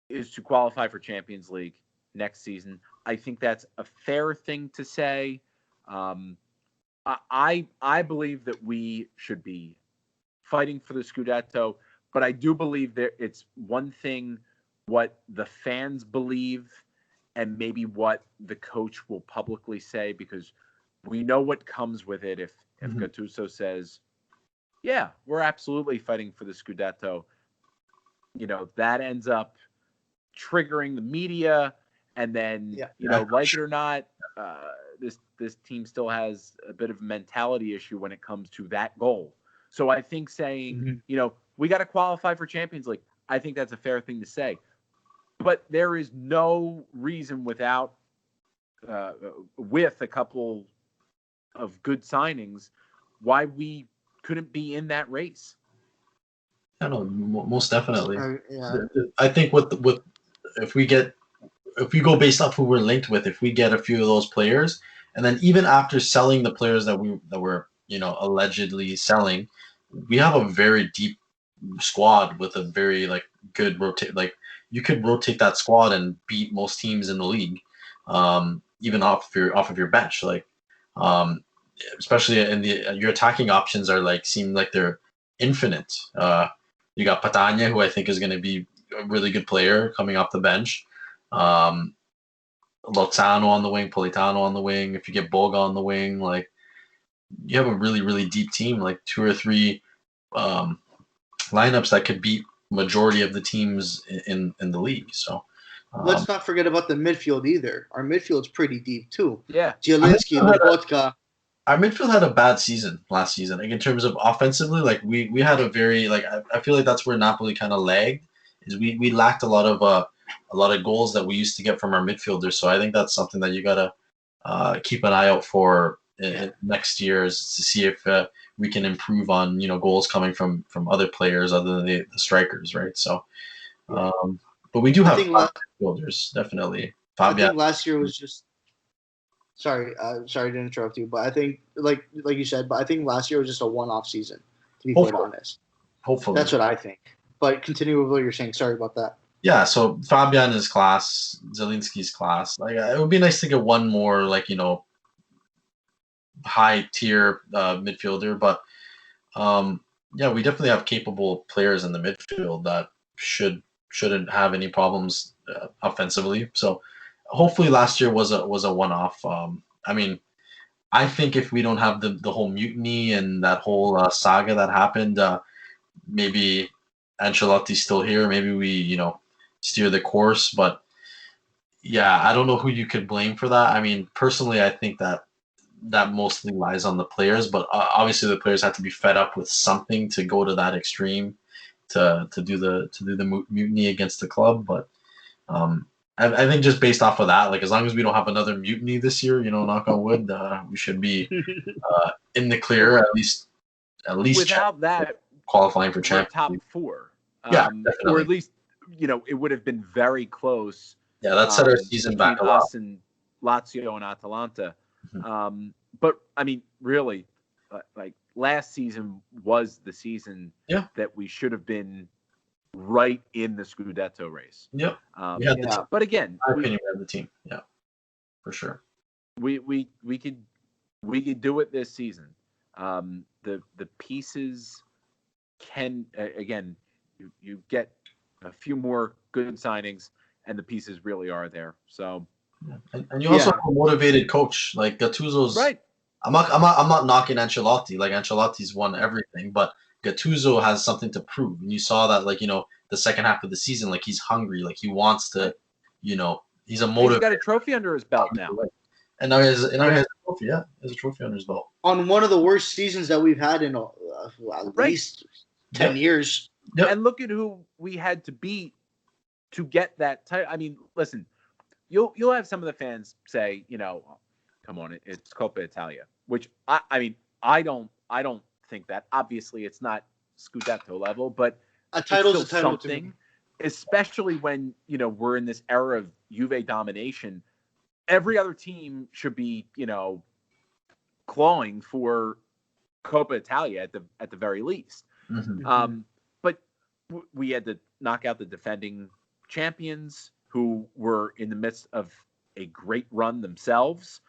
is to qualify for Champions League next season. I think that's a fair thing to say. I believe that we should be fighting for the Scudetto, but I do believe that it's one thing what the fans believe and maybe what the coach will publicly say, because we know what comes with it if Gattuso says, yeah, we're absolutely fighting for the Scudetto. That ends up triggering the media, and then, like it or not, this team still has a bit of a mentality issue when it comes to that goal. So I think saying, we got to qualify for Champions League, I think that's a fair thing to say. But there is no reason with a couple of good signings why we couldn't be in that race. I don't know, most definitely. I think if we go based off who we're linked with, if we get a few of those players, and then even after selling the players that we're allegedly selling, we have a very deep squad with a very good rotate. You could rotate that squad and beat most teams in the league, even off of your bench. Especially in your attacking options seem like they're infinite. You got Patania, who I think is going to be a really good player coming off the bench. Lozano on the wing, Politano on the wing. If you get Boga on the wing, you have a really, really deep team, 2 or 3 lineups that could beat majority of the teams in the league. So let's not forget about the midfield either. Our midfield's pretty deep too. Yeah, Zielinski, Lobotka. Our midfield had a bad season last season. In terms of offensively, we had a very I feel like that's where Napoli kind of lagged. Is we lacked a lot of goals that we used to get from our midfielders. So I think that's something that you gotta keep an eye out for next year, is to see if we can improve on goals coming from other players other than the strikers, right? So, but we do have midfielders, definitely. Fabian. I think last year was just. Sorry to interrupt you, but I think like you said, but I think last year was just a one-off season to be quite Hopefully. honest. Hopefully. That's what I think. But continue with what you're saying. Sorry about that. Yeah, so Fabian is class, Zielinski's class. Like it would be nice to get one more high tier midfielder, but yeah, we definitely have capable players in the midfield that shouldn't have any problems offensively. So hopefully last year was a one off. I mean, I think if we don't have the whole mutiny and that whole saga that happened, maybe Ancelotti's still here. Maybe we steer the course, but yeah, I don't know who you could blame for that. I mean, personally, I think that mostly lies on the players, but obviously the players have to be fed up with something to go to that extreme to do the mutiny against the club. But I think just based off of that, like as long as we don't have another mutiny this year, knock on wood, we should be in the clear at least without that qualifying for we're Champions top League. 4. Yeah, or at least it would have been very close. Yeah, that set our season back a lot. Us and Lazio and Atalanta. Mm-hmm. But I mean, really, like last season was the season that we should have been right in the Scudetto race. Yep. But again, in my opinion, we have the team. Yeah, for sure. We could do it this season. The pieces can again, you get a few more good signings, and the pieces really are there. So, and you also have a motivated coach like Gattuso's. Right. I'm not knocking Ancelotti. Like Ancelotti's won everything, but Gattuso has something to prove, and you saw that the second half of the season, like he's hungry, like he wants to, he's a motivated. He's got a trophy under his belt now. And now he has a trophy. Yeah, he has a trophy under his belt. On one of the worst seasons that we've had in at least 10 years. Yep. And look at who we had to beat to get that title. I mean, listen, you'll have some of the fans say, come on, it's Coppa Italia, which I don't think that. Obviously, it's not Scudetto level, but a title's it's still a title something. to me. Especially when we're in this era of Juve domination. Every other team should be clawing for Coppa Italia at the very least. Mm-hmm. But we had to knock out the defending champions who were in the midst of a great run themselves.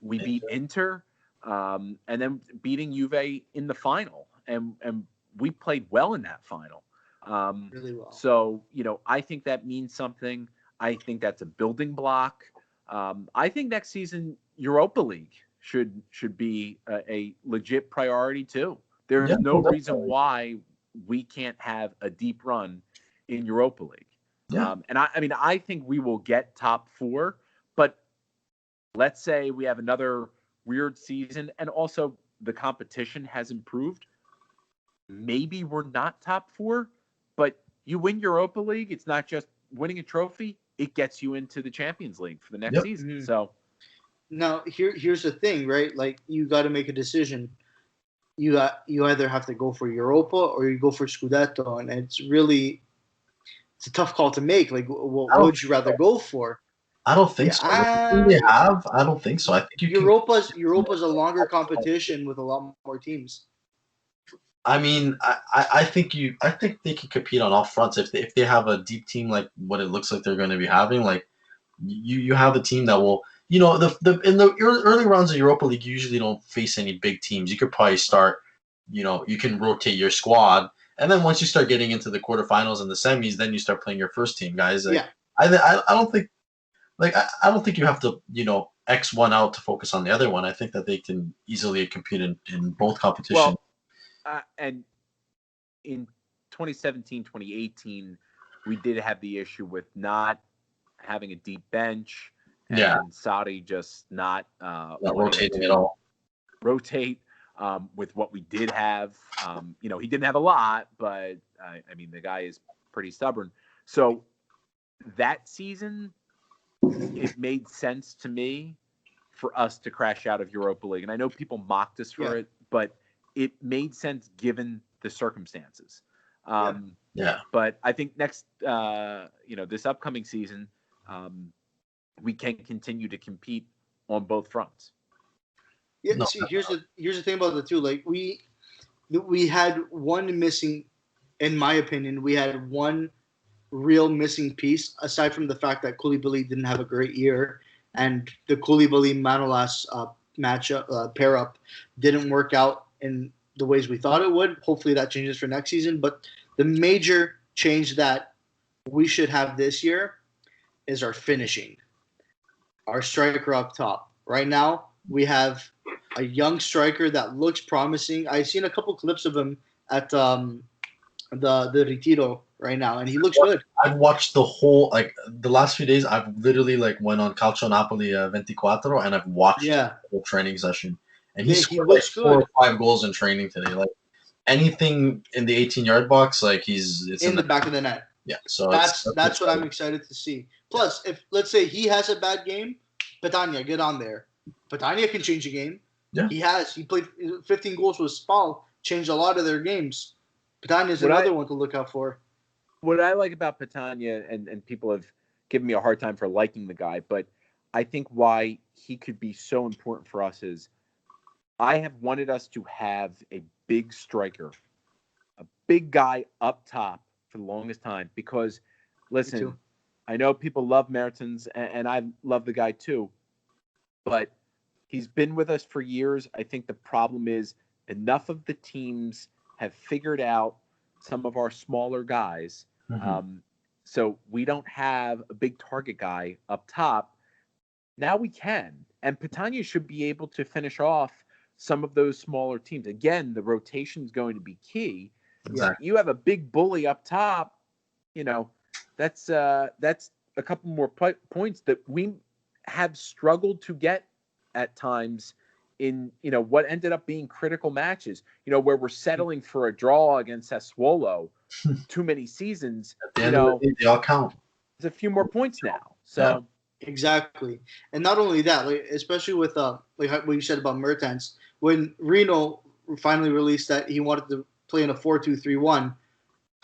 We beat Inter, and then beating Juve in the final, and we played well in that final. Really well. So I think that means something. I think that's a building block. I think next season Europa League should be a legit priority too. There's no reason why we can't have a deep run in Europa League. Yeah. And I think we will get top 4, but let's say we have another weird season and also the competition has improved. Maybe we're not top 4, but you win Europa League. It's not just winning a trophy. It gets you into the Champions League for the next season. Mm-hmm. So now here's the thing, right? Like you got to make a decision. You either have to go for Europa or you go for Scudetto, and it's a tough call to make. Like, what would you rather go for? I don't think so. I don't think so. I think Europa's a longer competition with a lot more teams. I mean, I think they can compete on all fronts if they have a deep team like what it looks like they're going to be having. Like you have a team that will, in the early rounds of Europa League, you usually don't face any big teams. You could probably start, you can rotate your squad, and then once you start getting into the quarterfinals and the semis, then you start playing your first team guys. Like, I don't think, I don't think you have to, X one out to focus on the other one. I think that they can easily compete in both competitions. Well, and in 2017, 2018, we did have the issue with not having a deep bench and Saudi just not rotating at all. Rotate with what we did have. He didn't have a lot, but the guy is pretty stubborn. So that season, it made sense to me for us to crash out of Europa League. And I know people mocked us for it, but it made sense given the circumstances. But I think next, this upcoming season, we can continue to compete on both fronts. Yeah. No, see, here's the thing about the two. Like we had one missing, in my opinion, we had one real missing piece, aside from the fact that Koulibaly didn't have a great year, and the Koulibaly-Manolas pair up didn't work out in the ways we thought it would. Hopefully that changes for next season. But the major change that we should have this year is our finishing, our striker up top. Right now, we have a young striker that looks promising. I've seen a couple clips of him at the Retiro right now, and he looks good. I've watched the whole the last few days. I've literally went on Calcio Napoli 24, and I've watched the whole training session. And he scored looks 4 or 5 goals in training today. Like anything in the 18-yard box, it's in the back of the net. Yeah, so that's what I'm excited to see. Plus, if let's say he has a bad game, Petagna, get on there. Petagna can change a game. Yeah, he played 15 goals with Spal, changed a lot of their games. Petagna is another one to look out for. What I like about Petagna, and people have given me a hard time for liking the guy, but I think why he could be so important for us is I have wanted us to have a big striker, a big guy up top for the longest time. Because, listen, I know people love Mertens, and I love the guy too, but he's been with us for years. I think the problem is enough of the teams have figured out some of our smaller guys. So we don't have a big target guy up top. Now we can. And Petagna should be able to finish off some of those smaller teams. Again, the rotation is going to be key. Exactly. You have a big bully up top, that's a couple more points that we have struggled to get at times in, what ended up being critical matches, where we're settling for a draw against Sassuolo too many seasons. At the end of the day, they all count. There's a few more points now. So exactly. And not only that, especially with what you said about Mertens, when Reno finally released that he wanted to play in a 4-2-3-1,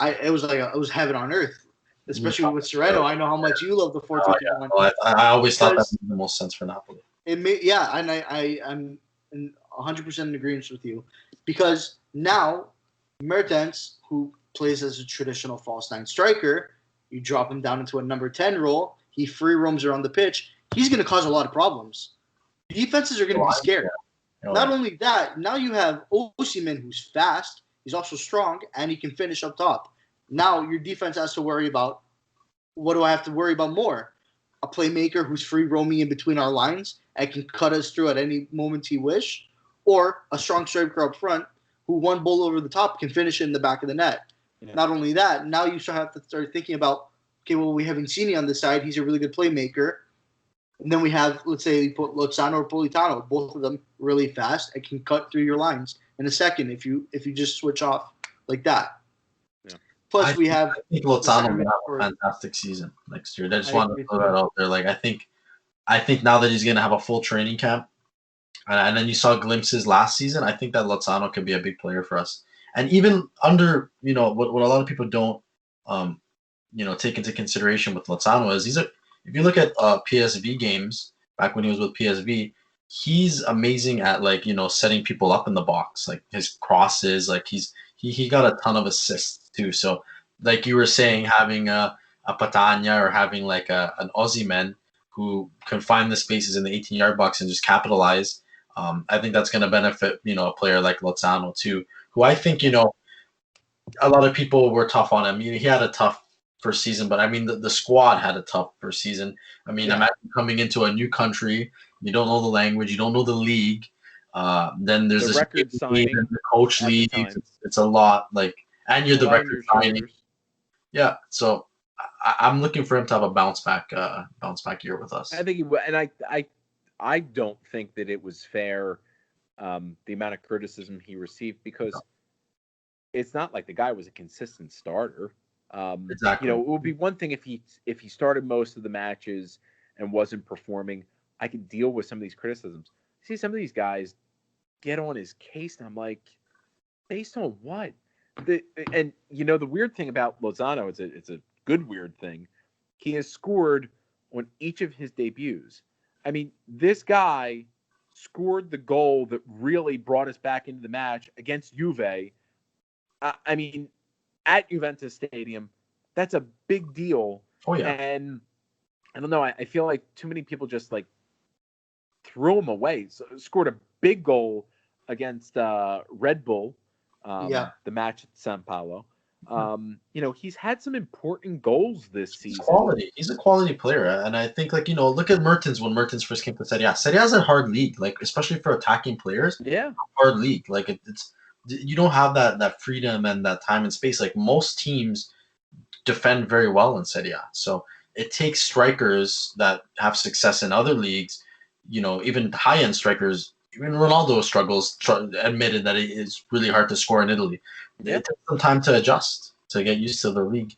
it was heaven on earth. Especially with Sereno, I know how much you love the 4-2-3-1. I always thought that made the most sense for Napoli. And I'm 100% in agreement with you, because now Mertens, who plays as a traditional false 9 striker, you drop him down into a number 10 role, he free roams around the pitch, he's going to cause a lot of problems. Defenses are going to be scared. Not only that, now you have Osimhen, who's fast, he's also strong, and he can finish up top. Now your defense has to worry about, what do I have to worry about more? A playmaker who's free roaming in between our lines and can cut us through at any moment he wish, or a strong striker up front who one ball over the top can finish it in the back of the net. Yeah. Not only that, now you have to start thinking about, okay, well, we have Insigne on the side. He's a really good playmaker. And then we have, let's say, we put Lozano or Politano, both of them really fast and can cut through your lines in a second if you just switch off like that. Yeah. Plus, I think Lozano will have a fantastic season next year. I just wanted to throw that out there. I think now that he's going to have a full training camp, and then you saw glimpses last season, I think that Lozano could be a big player for us. And even under, what a lot of people don't, take into consideration with Lozano is if you look at PSV games back when he was with PSV, he's amazing at setting people up in the box, like his crosses, he got a ton of assists too. So like you were saying, having a Petagna or having an Osimhen who can find the spaces in the 18-yard box and just capitalize, I think that's going to benefit a player like Lozano too, who I think a lot of people were tough on him. He had a tough first season, but I mean the squad had a tough first season. I mean, imagine coming into a new country, you don't know the language, you don't know the league. Then there's this record signing, and the coach leaves. It's a lot, and you're the record signing. Yeah, so I'm looking for him to have a bounce back year with us. I think he will, and I don't think that it was fair, the amount of criticism he received, because it's not like the guy was a consistent starter. Exactly. It would be one thing if he started most of the matches and wasn't performing. I could deal with some of these criticisms. See, some of these guys get on his case, and I'm like, based on what? The weird thing about Lozano is it's a good weird thing. He has scored on each of his debuts. I mean, this guy scored the goal that really brought us back into the match against Juve I mean, at Juventus Stadium, that's a big deal. Oh yeah. And I don't know. I feel like too many people just like threw him away. So, scored a big goal against Red Bull, Yeah. the match at San Paulo. He's had some important goals this season. Quality. He's a quality player, and I think look at Mertens when Mertens first came to Serie A. Serie A is a hard league, like especially for attacking players. Yeah, hard league. Like it's you don't have that freedom and that time and space. Like most teams defend very well in Serie A, so it takes strikers that have success in other leagues. Even high end strikers. Even Ronaldo struggles. Admitted that it is really hard to score in Italy. Yeah. It takes some time to adjust, to get used to the league,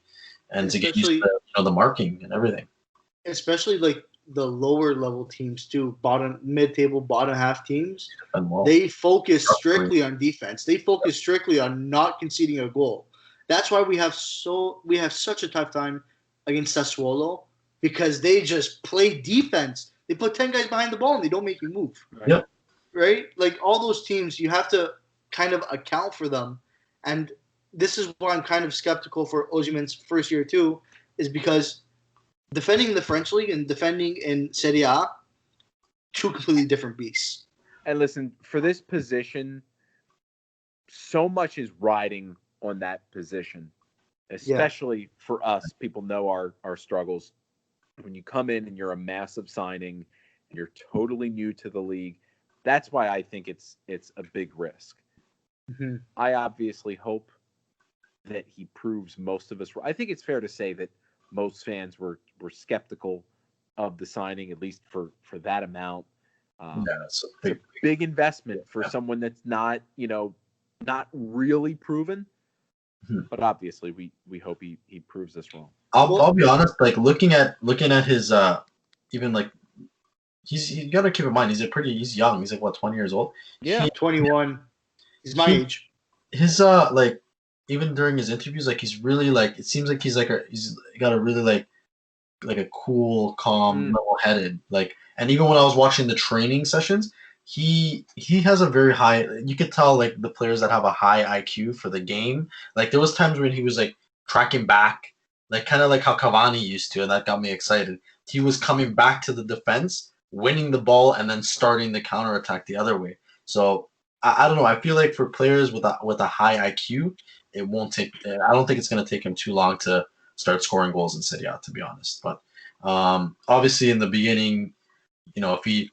and to get used to the marking and everything. Especially like the lower level teams too, mid-table, bottom half teams. Well. They focus strictly on defense. They focus strictly on not conceding a goal. That's why we have such a tough time against Sassuolo, because they just play defense. They put 10 guys behind the ball and they don't make you move. Right? Yep. Right? Like all those teams, you have to kind of account for them. And this is why I'm kind of skeptical for Osimhen's first year too, is because defending in the French league and defending in Serie A, two completely different beasts. And listen, for this position, so much is riding on that position, especially for us. People know our struggles. When you come in and you're a massive signing, and you're totally new to the league, that's why I think it's a big risk. Mm-hmm. I obviously hope that he proves most of us. I think it's fair to say that most fans were skeptical of the signing, at least for that amount. It's a big investment for someone that's not really proven. Mm-hmm. But obviously, we hope he proves us wrong. I'll be honest. Like looking at his even like you gotta keep in mind he's young. He's like what, 20 years old? Yeah, 21. He's my age. His like even during his interviews, like he's really like, it seems like he's got a really like a cool, calm, level-headed, like. And even when I was watching the training sessions, he has a very high. You could tell like the players that have a high IQ for the game. Like there was times when he was like tracking back, like kind of like how Cavani used to, and that got me excited. He was coming back to the defense, winning the ball, and then starting the counterattack the other way. So I don't know. I feel like for players with a high IQ, it won't take. I don't think it's going to take him too long to start scoring goals in Serie A, to be honest. But obviously, in the beginning, if he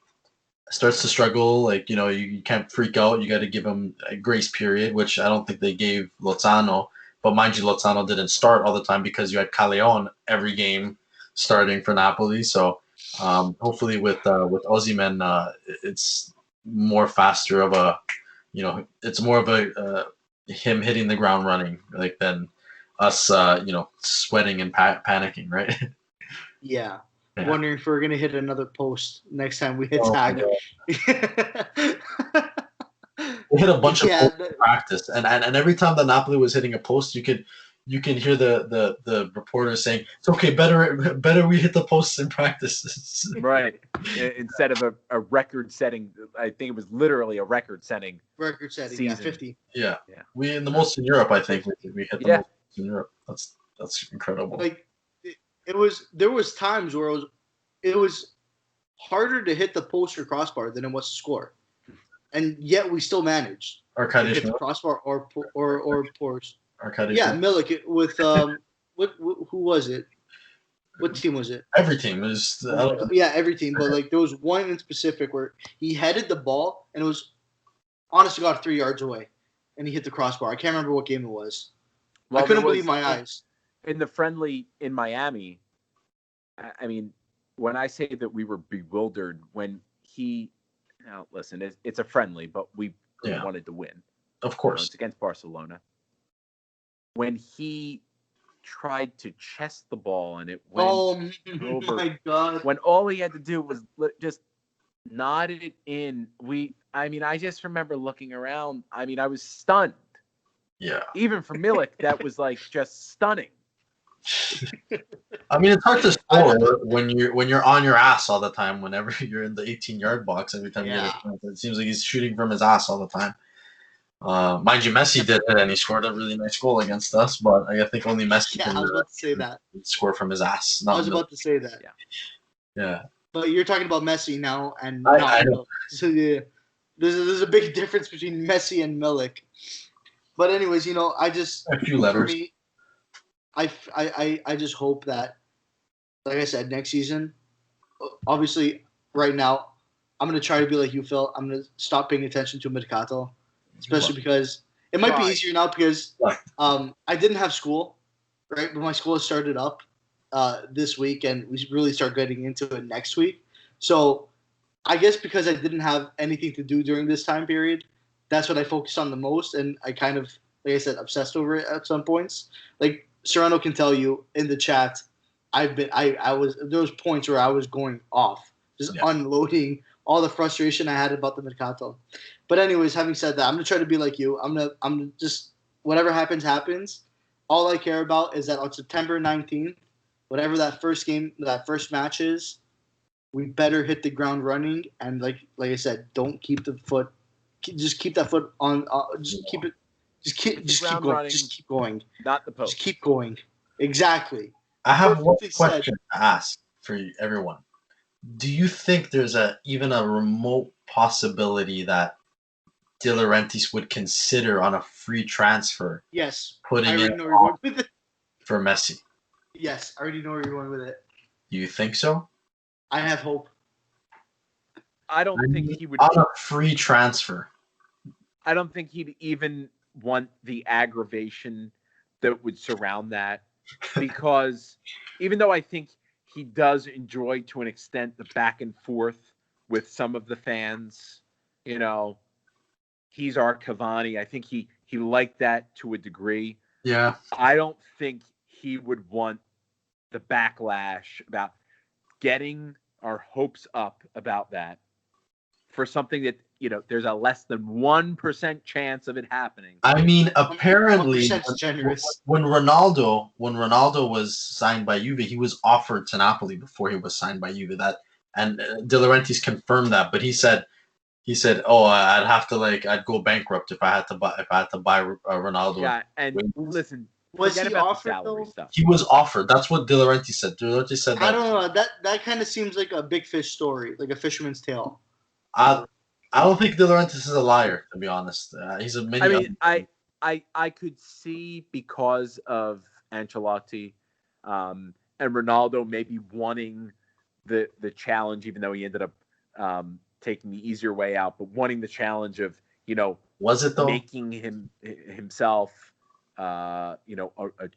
starts to struggle, like you can't freak out. You got to give him a grace period, which I don't think they gave Lozano. But mind you, Lozano didn't start all the time because you had Callejon every game starting for Napoli. So hopefully with Osimhen, it's more faster of a, it's more of a him hitting the ground running like than us, sweating and panicking, right? Yeah. Wondering if we're gonna hit another post next time we hit tag. We hit a bunch of posts in practice, and every time that Napoli was hitting a post, you can hear the reporter saying, "It's okay, better we hit the posts in practice." Right. Instead of a record-setting, I think it was literally a record-setting. Season. Yeah, 50. Yeah. We in the most in Europe, I think we hit the most in Europe. That's incredible. Like there was times where it was harder to hit the post or crossbar than it was to score, and yet we still managed to hit the crossbar or post. Yeah, Milik with who was it? What team was it? Every team was. Every team. But like there was one in specific where he headed the ball and it was, honest to God, 3 yards away, and he hit the crossbar. I can't remember what game it was. Well, I couldn't believe my eyes. In the friendly in Miami, I mean, when I say that we were bewildered when he, now listen, it's a friendly, but we wanted to win. Of course. It's against Barcelona. When he tried to chest the ball and it went over. My God. When all he had to do was just nod it in. I just remember looking around. I mean, I was stunned. Yeah. Even for Milik, that was like just stunning. I mean, it's hard to score when you're on your ass all the time. Whenever you're in the 18-yard box, every time you get a chance, it seems like he's shooting from his ass all the time. Mind you, Messi did it, and he scored a really nice goal against us. But I think only Messi Yeah, I was about to say that. score from his ass. I was about to say that. Yeah. But you're talking about Messi now, and I know. Milik. So yeah, there's a big difference between Messi and Milik. But anyways, I just A few letters. For me, I just hope that, like I said, next season. Obviously, right now, I'm gonna try to be like you, Phil. I'm gonna stop paying attention to Mercato, especially because it might be easier now because I didn't have school, right? But my school has started up this week, and we really start getting into it next week. So I guess because I didn't have anything to do during this time period, that's what I focused on the most, and I kind of, like I said, obsessed over it at some points. Like Serrano can tell you in the chat, I was there was points where I was going off, just unloading all the frustration I had about the Mercato. But anyways, having said that, I'm gonna try to be like you. I'm just whatever happens. All I care about is that on September 19th, whatever that first match is, we better hit the ground running. And like I said, don't keep the foot. Just keep that foot on. Just keep it. Just keep going. Running, just keep going. Not the post. Just keep going. Exactly. I have one question to ask for everyone. Do you think there's even a remote possibility that De Laurentiis would consider on a free transfer? Yes. Putting in for Messi. Yes, I already know where you're going with it. You think so? I have hope. I don't think he would on a free transfer. I don't think he'd even want the aggravation that would surround that, because even though I think he does enjoy to an extent the back and forth with some of the fans, he's our Cavani. I think he liked that to a degree. Yeah. I don't think he would want the backlash about getting our hopes up about that for something that, there's a less than 1% chance of it happening. I mean, apparently, generous. When Ronaldo was signed by Juve, he was offered to Napoli before he was signed by Juve. And De Laurentiis confirmed that, but he said, "Oh, I'd go bankrupt if I had to buy Ronaldo." Yeah, and listen, was he offered though? Stuff. He was offered. That's what De Laurentiis said. De Laurentiis said that. I don't know. That kind of seems like a big fish story, like a fisherman's tale. I don't think De Laurentiis is a liar, to be honest. He's a mini. I mean, I could see, because of Ancelotti and Ronaldo maybe wanting the challenge, even though he ended up taking the easier way out, but wanting the challenge of was it though making himself a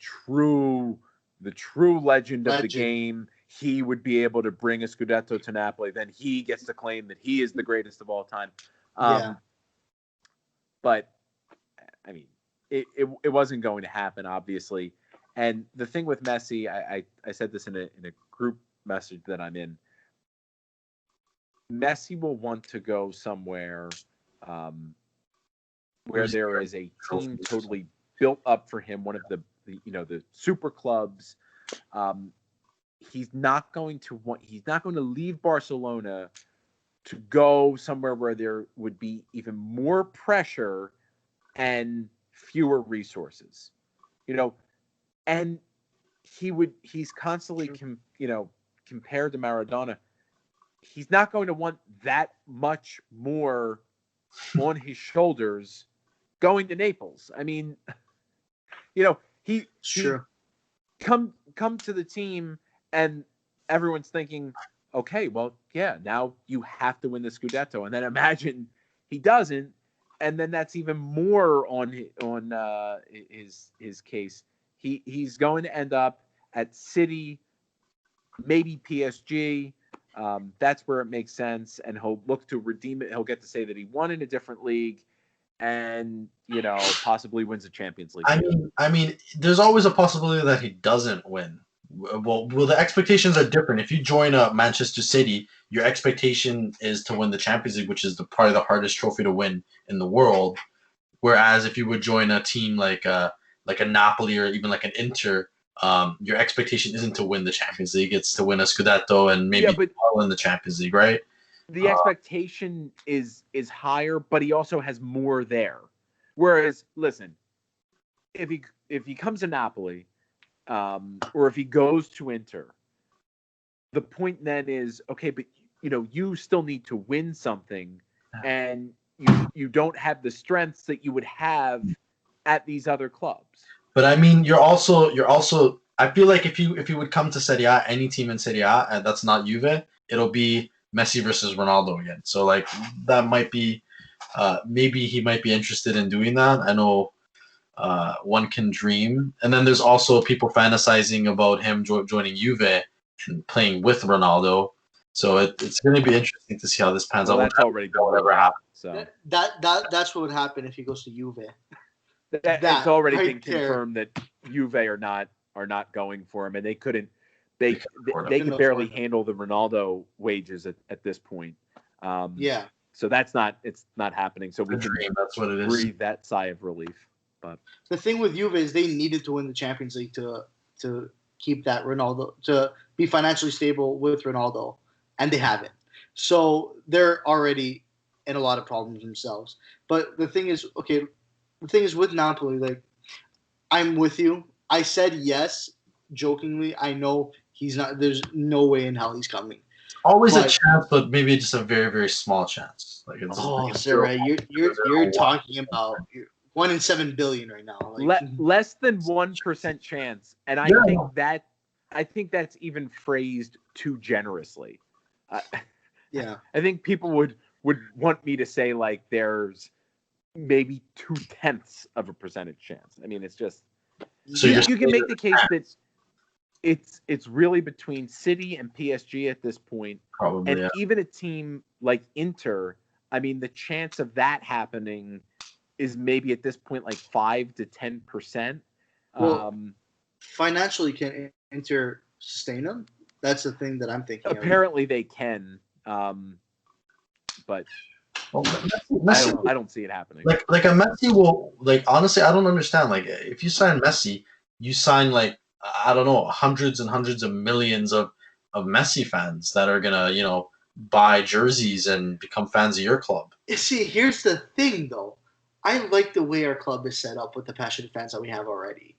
true legend of the game. He would be able to bring a Scudetto to Napoli. Then he gets to claim that he is the greatest of all time. But I mean, it wasn't going to happen, obviously. And the thing with Messi, I said this in a group message that I'm in. Messi will want to go somewhere where there is a team totally built up for him. One of the super clubs. He's not going to leave Barcelona to go somewhere where there would be even more pressure and fewer resources, and he's constantly compared to Maradona. He's not going to want that much more on his shoulders going to Naples. I mean, he come to the team. And everyone's thinking, okay, well, yeah, now you have to win the Scudetto. And then imagine he doesn't, and then that's even more on his case. He's going to end up at City, maybe PSG. That's where it makes sense, and he'll look to redeem it. He'll get to say that he won in a different league, and possibly wins the Champions League. I mean, there's always a possibility that he doesn't win. Well, the expectations are different. If you join Manchester City, your expectation is to win the Champions League, which is probably the hardest trophy to win in the world. Whereas if you would join a team like a Napoli or even like an Inter, your expectation isn't to win the Champions League; it's to win a Scudetto and maybe win the Champions League, right? The expectation is higher, but he also has more there. Whereas, listen, if he comes to Napoli, or if he goes to Inter, the point then is, okay, but you still need to win something, and you don't have the strengths that you would have at these other clubs. But I mean, you're also. I feel like if you would come to Serie A, any team in Serie A, and that's not Juve, it'll be Messi versus Ronaldo again. So like that might be, maybe he might be interested in doing that. I know, one can dream. And then there's also people fantasizing about him joining Juve and playing with Ronaldo. So it's going to be interesting to see how this pans out. That's already going on. So that's what would happen if he goes to Juve. It's already been confirmed that Juve are not going for him, and they couldn't. They could barely handle the Ronaldo wages at this point. Yeah. So it's not happening. So we can that's what it is. Breathe that sigh of relief. But the thing with Juve is they needed to win the Champions League to keep that Ronaldo, to be financially stable with Ronaldo, and they haven't. So they're already in a lot of problems themselves. But the thing is with Napoli, like, I'm with you. I said yes jokingly. I know he's not. There's no way in hell he's coming. Always a chance, but maybe just a very, very small chance. Like Sarah, you're talking about 1 in 7 billion right now. Like, less than 1% chance, and I think that's even phrased too generously. Yeah, I think people would want me to say like there's maybe 0.2% chance. I mean, it's just so you can make the case that it's really between City and PSG at this point. Probably, and even a team like Inter, I mean, the chance of that happening is maybe at this point like 5 to 10%. Well, financially, can Inter sustain them? That's the thing that I'm thinking. Apparently, they can, but Messi, I don't see it happening. Like a Messi will, like, honestly, I don't understand. Like, if you sign Messi, you sign, like, I don't know, hundreds and hundreds of millions of Messi fans that are gonna buy jerseys and become fans of your club. You see, here's the thing, though. I like the way our club is set up with the passionate fans that we have already.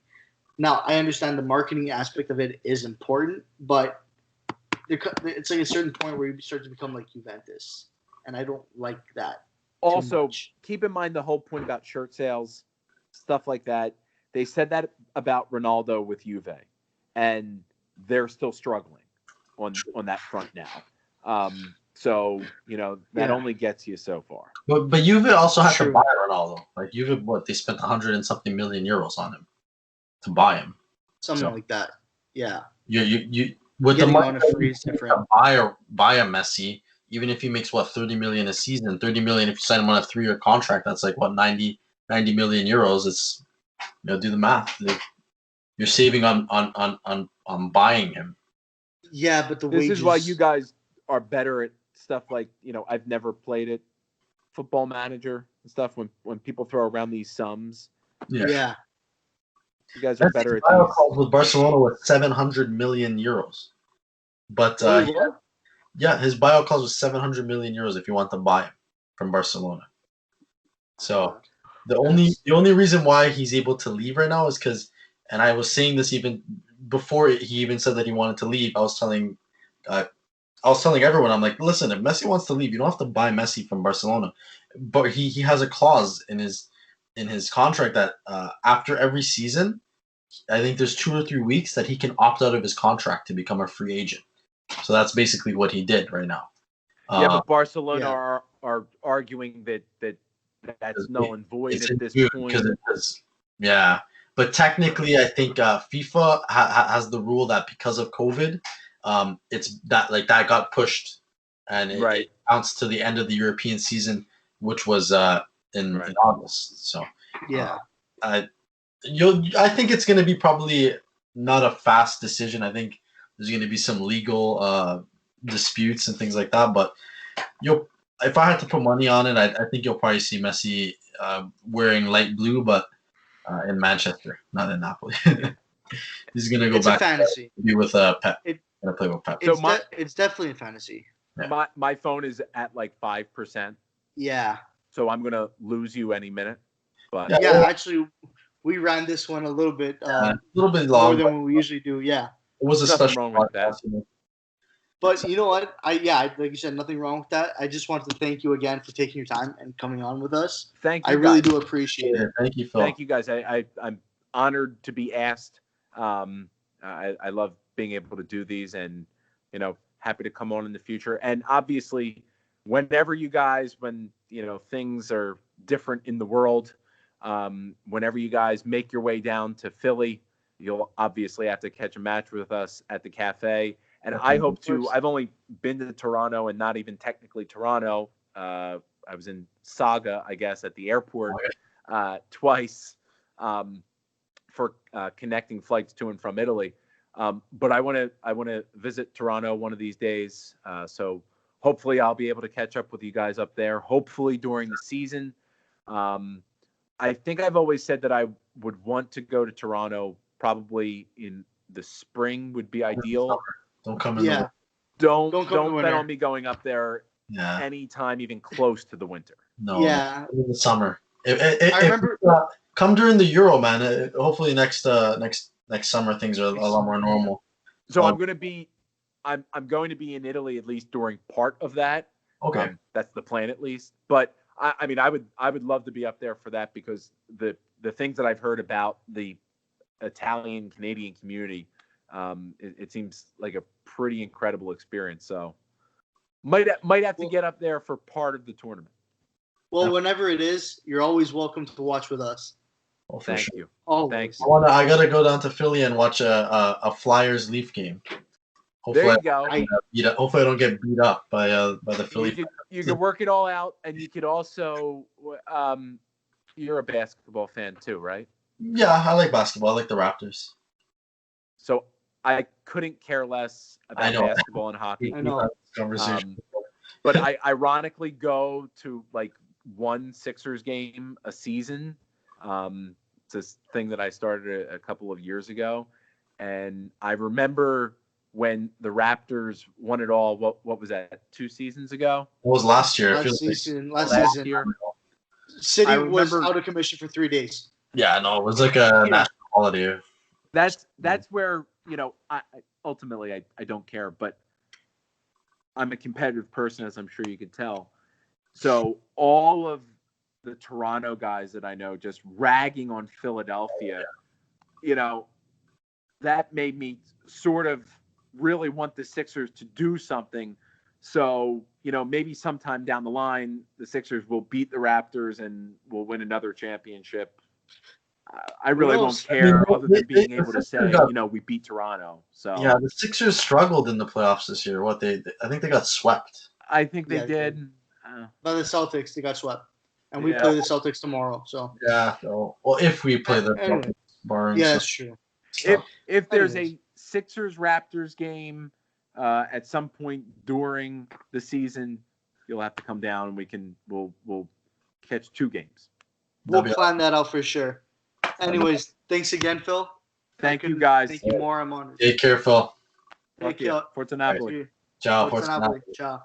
Now, I understand the marketing aspect of it is important, but it's like a certain point where you start to become like Juventus, and I don't like that. Also, keep in mind the whole point about shirt sales, stuff like that. They said that about Ronaldo with Juve, and they're still struggling on that front now. So that only gets you so far. But Juve also had to buy Ronaldo. Like Juve, they spent 100 and something million euros on him to buy him. Something like that. Yeah. You with the money to buy a Messi, even if he makes 30 million a season, 30 million if you sign him on a 3-year contract, that's like 90 million euros. It's do the math. You're saving on buying him. Yeah, but this is why you guys are better at stuff like I've never played it, Football Manager and stuff. When people throw around these sums, yeah. You guys are better at these. With Barcelona with 700 million euros, but his buyout clause was 700 million euros if you want to buy him from Barcelona. So the only reason why he's able to leave right now is because, and I was saying this even before he even said that he wanted to leave. I was telling everyone, I'm like, listen, if Messi wants to leave, you don't have to buy Messi from Barcelona, but he has a clause in his contract that after every season, I think there's 2 or 3 weeks that he can opt out of his contract to become a free agent. So that's basically what he did right now. But Barcelona are arguing that's null and void at this point. But technically, I think FIFA has the rule that because of COVID, it's that got pushed, and it counts to the end of the European season, which was in August. So I think it's going to be probably not a fast decision. I think there's going to be some legal disputes and things like that. But if I had to put money on it, I think you'll probably see Messi wearing light blue, but in Manchester, not in Napoli. He's going to go back to be with Pep. Gonna play with Pep. It's definitely a fantasy. Yeah. My phone is at like 5%. Yeah. So I'm gonna lose you any minute. But Yeah, actually, we ran this one a little bit a little bit more long. than what we usually do. Yeah. It was a Nothing special wrong with that. podcast, you know. But you know what? Like you said, nothing wrong with that. I just wanted to thank you again for taking your time and coming on with us. Thank I you. really guys. do appreciate it. Thank you, Phil. Thank you, guys. I'm honored to be asked. I love being able to do these, and happy to come on in the future. And obviously, whenever you guys, when things are different in the world, whenever you guys make your way down to Philly, you'll obviously have to catch a match with us at the cafe. And I hope to. I've only been to Toronto, and not even technically Toronto. I was in Saga, I guess, at the airport twice for connecting flights to and from Italy. But I want to visit Toronto one of these days. So hopefully I'll be able to catch up with you guys up there. Hopefully during the season. I think I've always said that I would want to go to Toronto probably in the spring would be ideal. Don't come in. Yeah. Don't come bet on me going up there anytime even close to the winter. No. Yeah. In the summer. I remember. Come during the Euro, man. Hopefully next summer things are a lot more normal. So I'm going to be in Italy at least during part of that. Okay. That's the plan at least. But I mean, I would love to be up there for that, because the things that I've heard about the Italian Canadian community, it seems like a pretty incredible experience. So might have to get up there for part of the tournament. Well, whenever it is, you're always welcome to watch with us. Oh, Thank you. Always. Thanks. I gotta go down to Philly and watch a Flyers Leaf game. Hopefully, There you go. Hopefully I don't get beat up by the Philly. You could work it all out, and you could also you're a basketball fan too, right? Yeah, I like basketball. I like the Raptors. So I couldn't care less about basketball and hockey. I know. But I ironically go to like one Sixers game a season. It's this thing that I started a couple of years ago, and I remember when the Raptors won it all. What was that? 2 seasons ago? It was last year. Last season. Year. City was out of commission for 3 days. Yeah, no, it was like a national holiday. That's where I ultimately I don't care, but I'm a competitive person, as I'm sure you can tell. So all of the Toronto guys that I know just ragging on Philadelphia, that made me sort of really want the Sixers to do something. So, maybe sometime down the line, the Sixers will beat the Raptors and will win another championship. I really won't care, other than being able to say, we beat Toronto. So yeah, the Sixers struggled in the playoffs this year. I think they got swept. I think they did. By the Celtics, they got swept, and we play the Celtics tomorrow. So yeah, well, if we play the Celtics, Barnes. Yeah, that's true. If there's a Sixers Raptors game at some point during the season, you'll have to come down, and we'll catch 2 games. We'll plan that out for sure. Anyways, thanks again, Phil. Thank you, guys. Thank you more. I'm honored. Take care, Phil. Take care. Forza Napoli. Ciao, Forza Napoli. Ciao.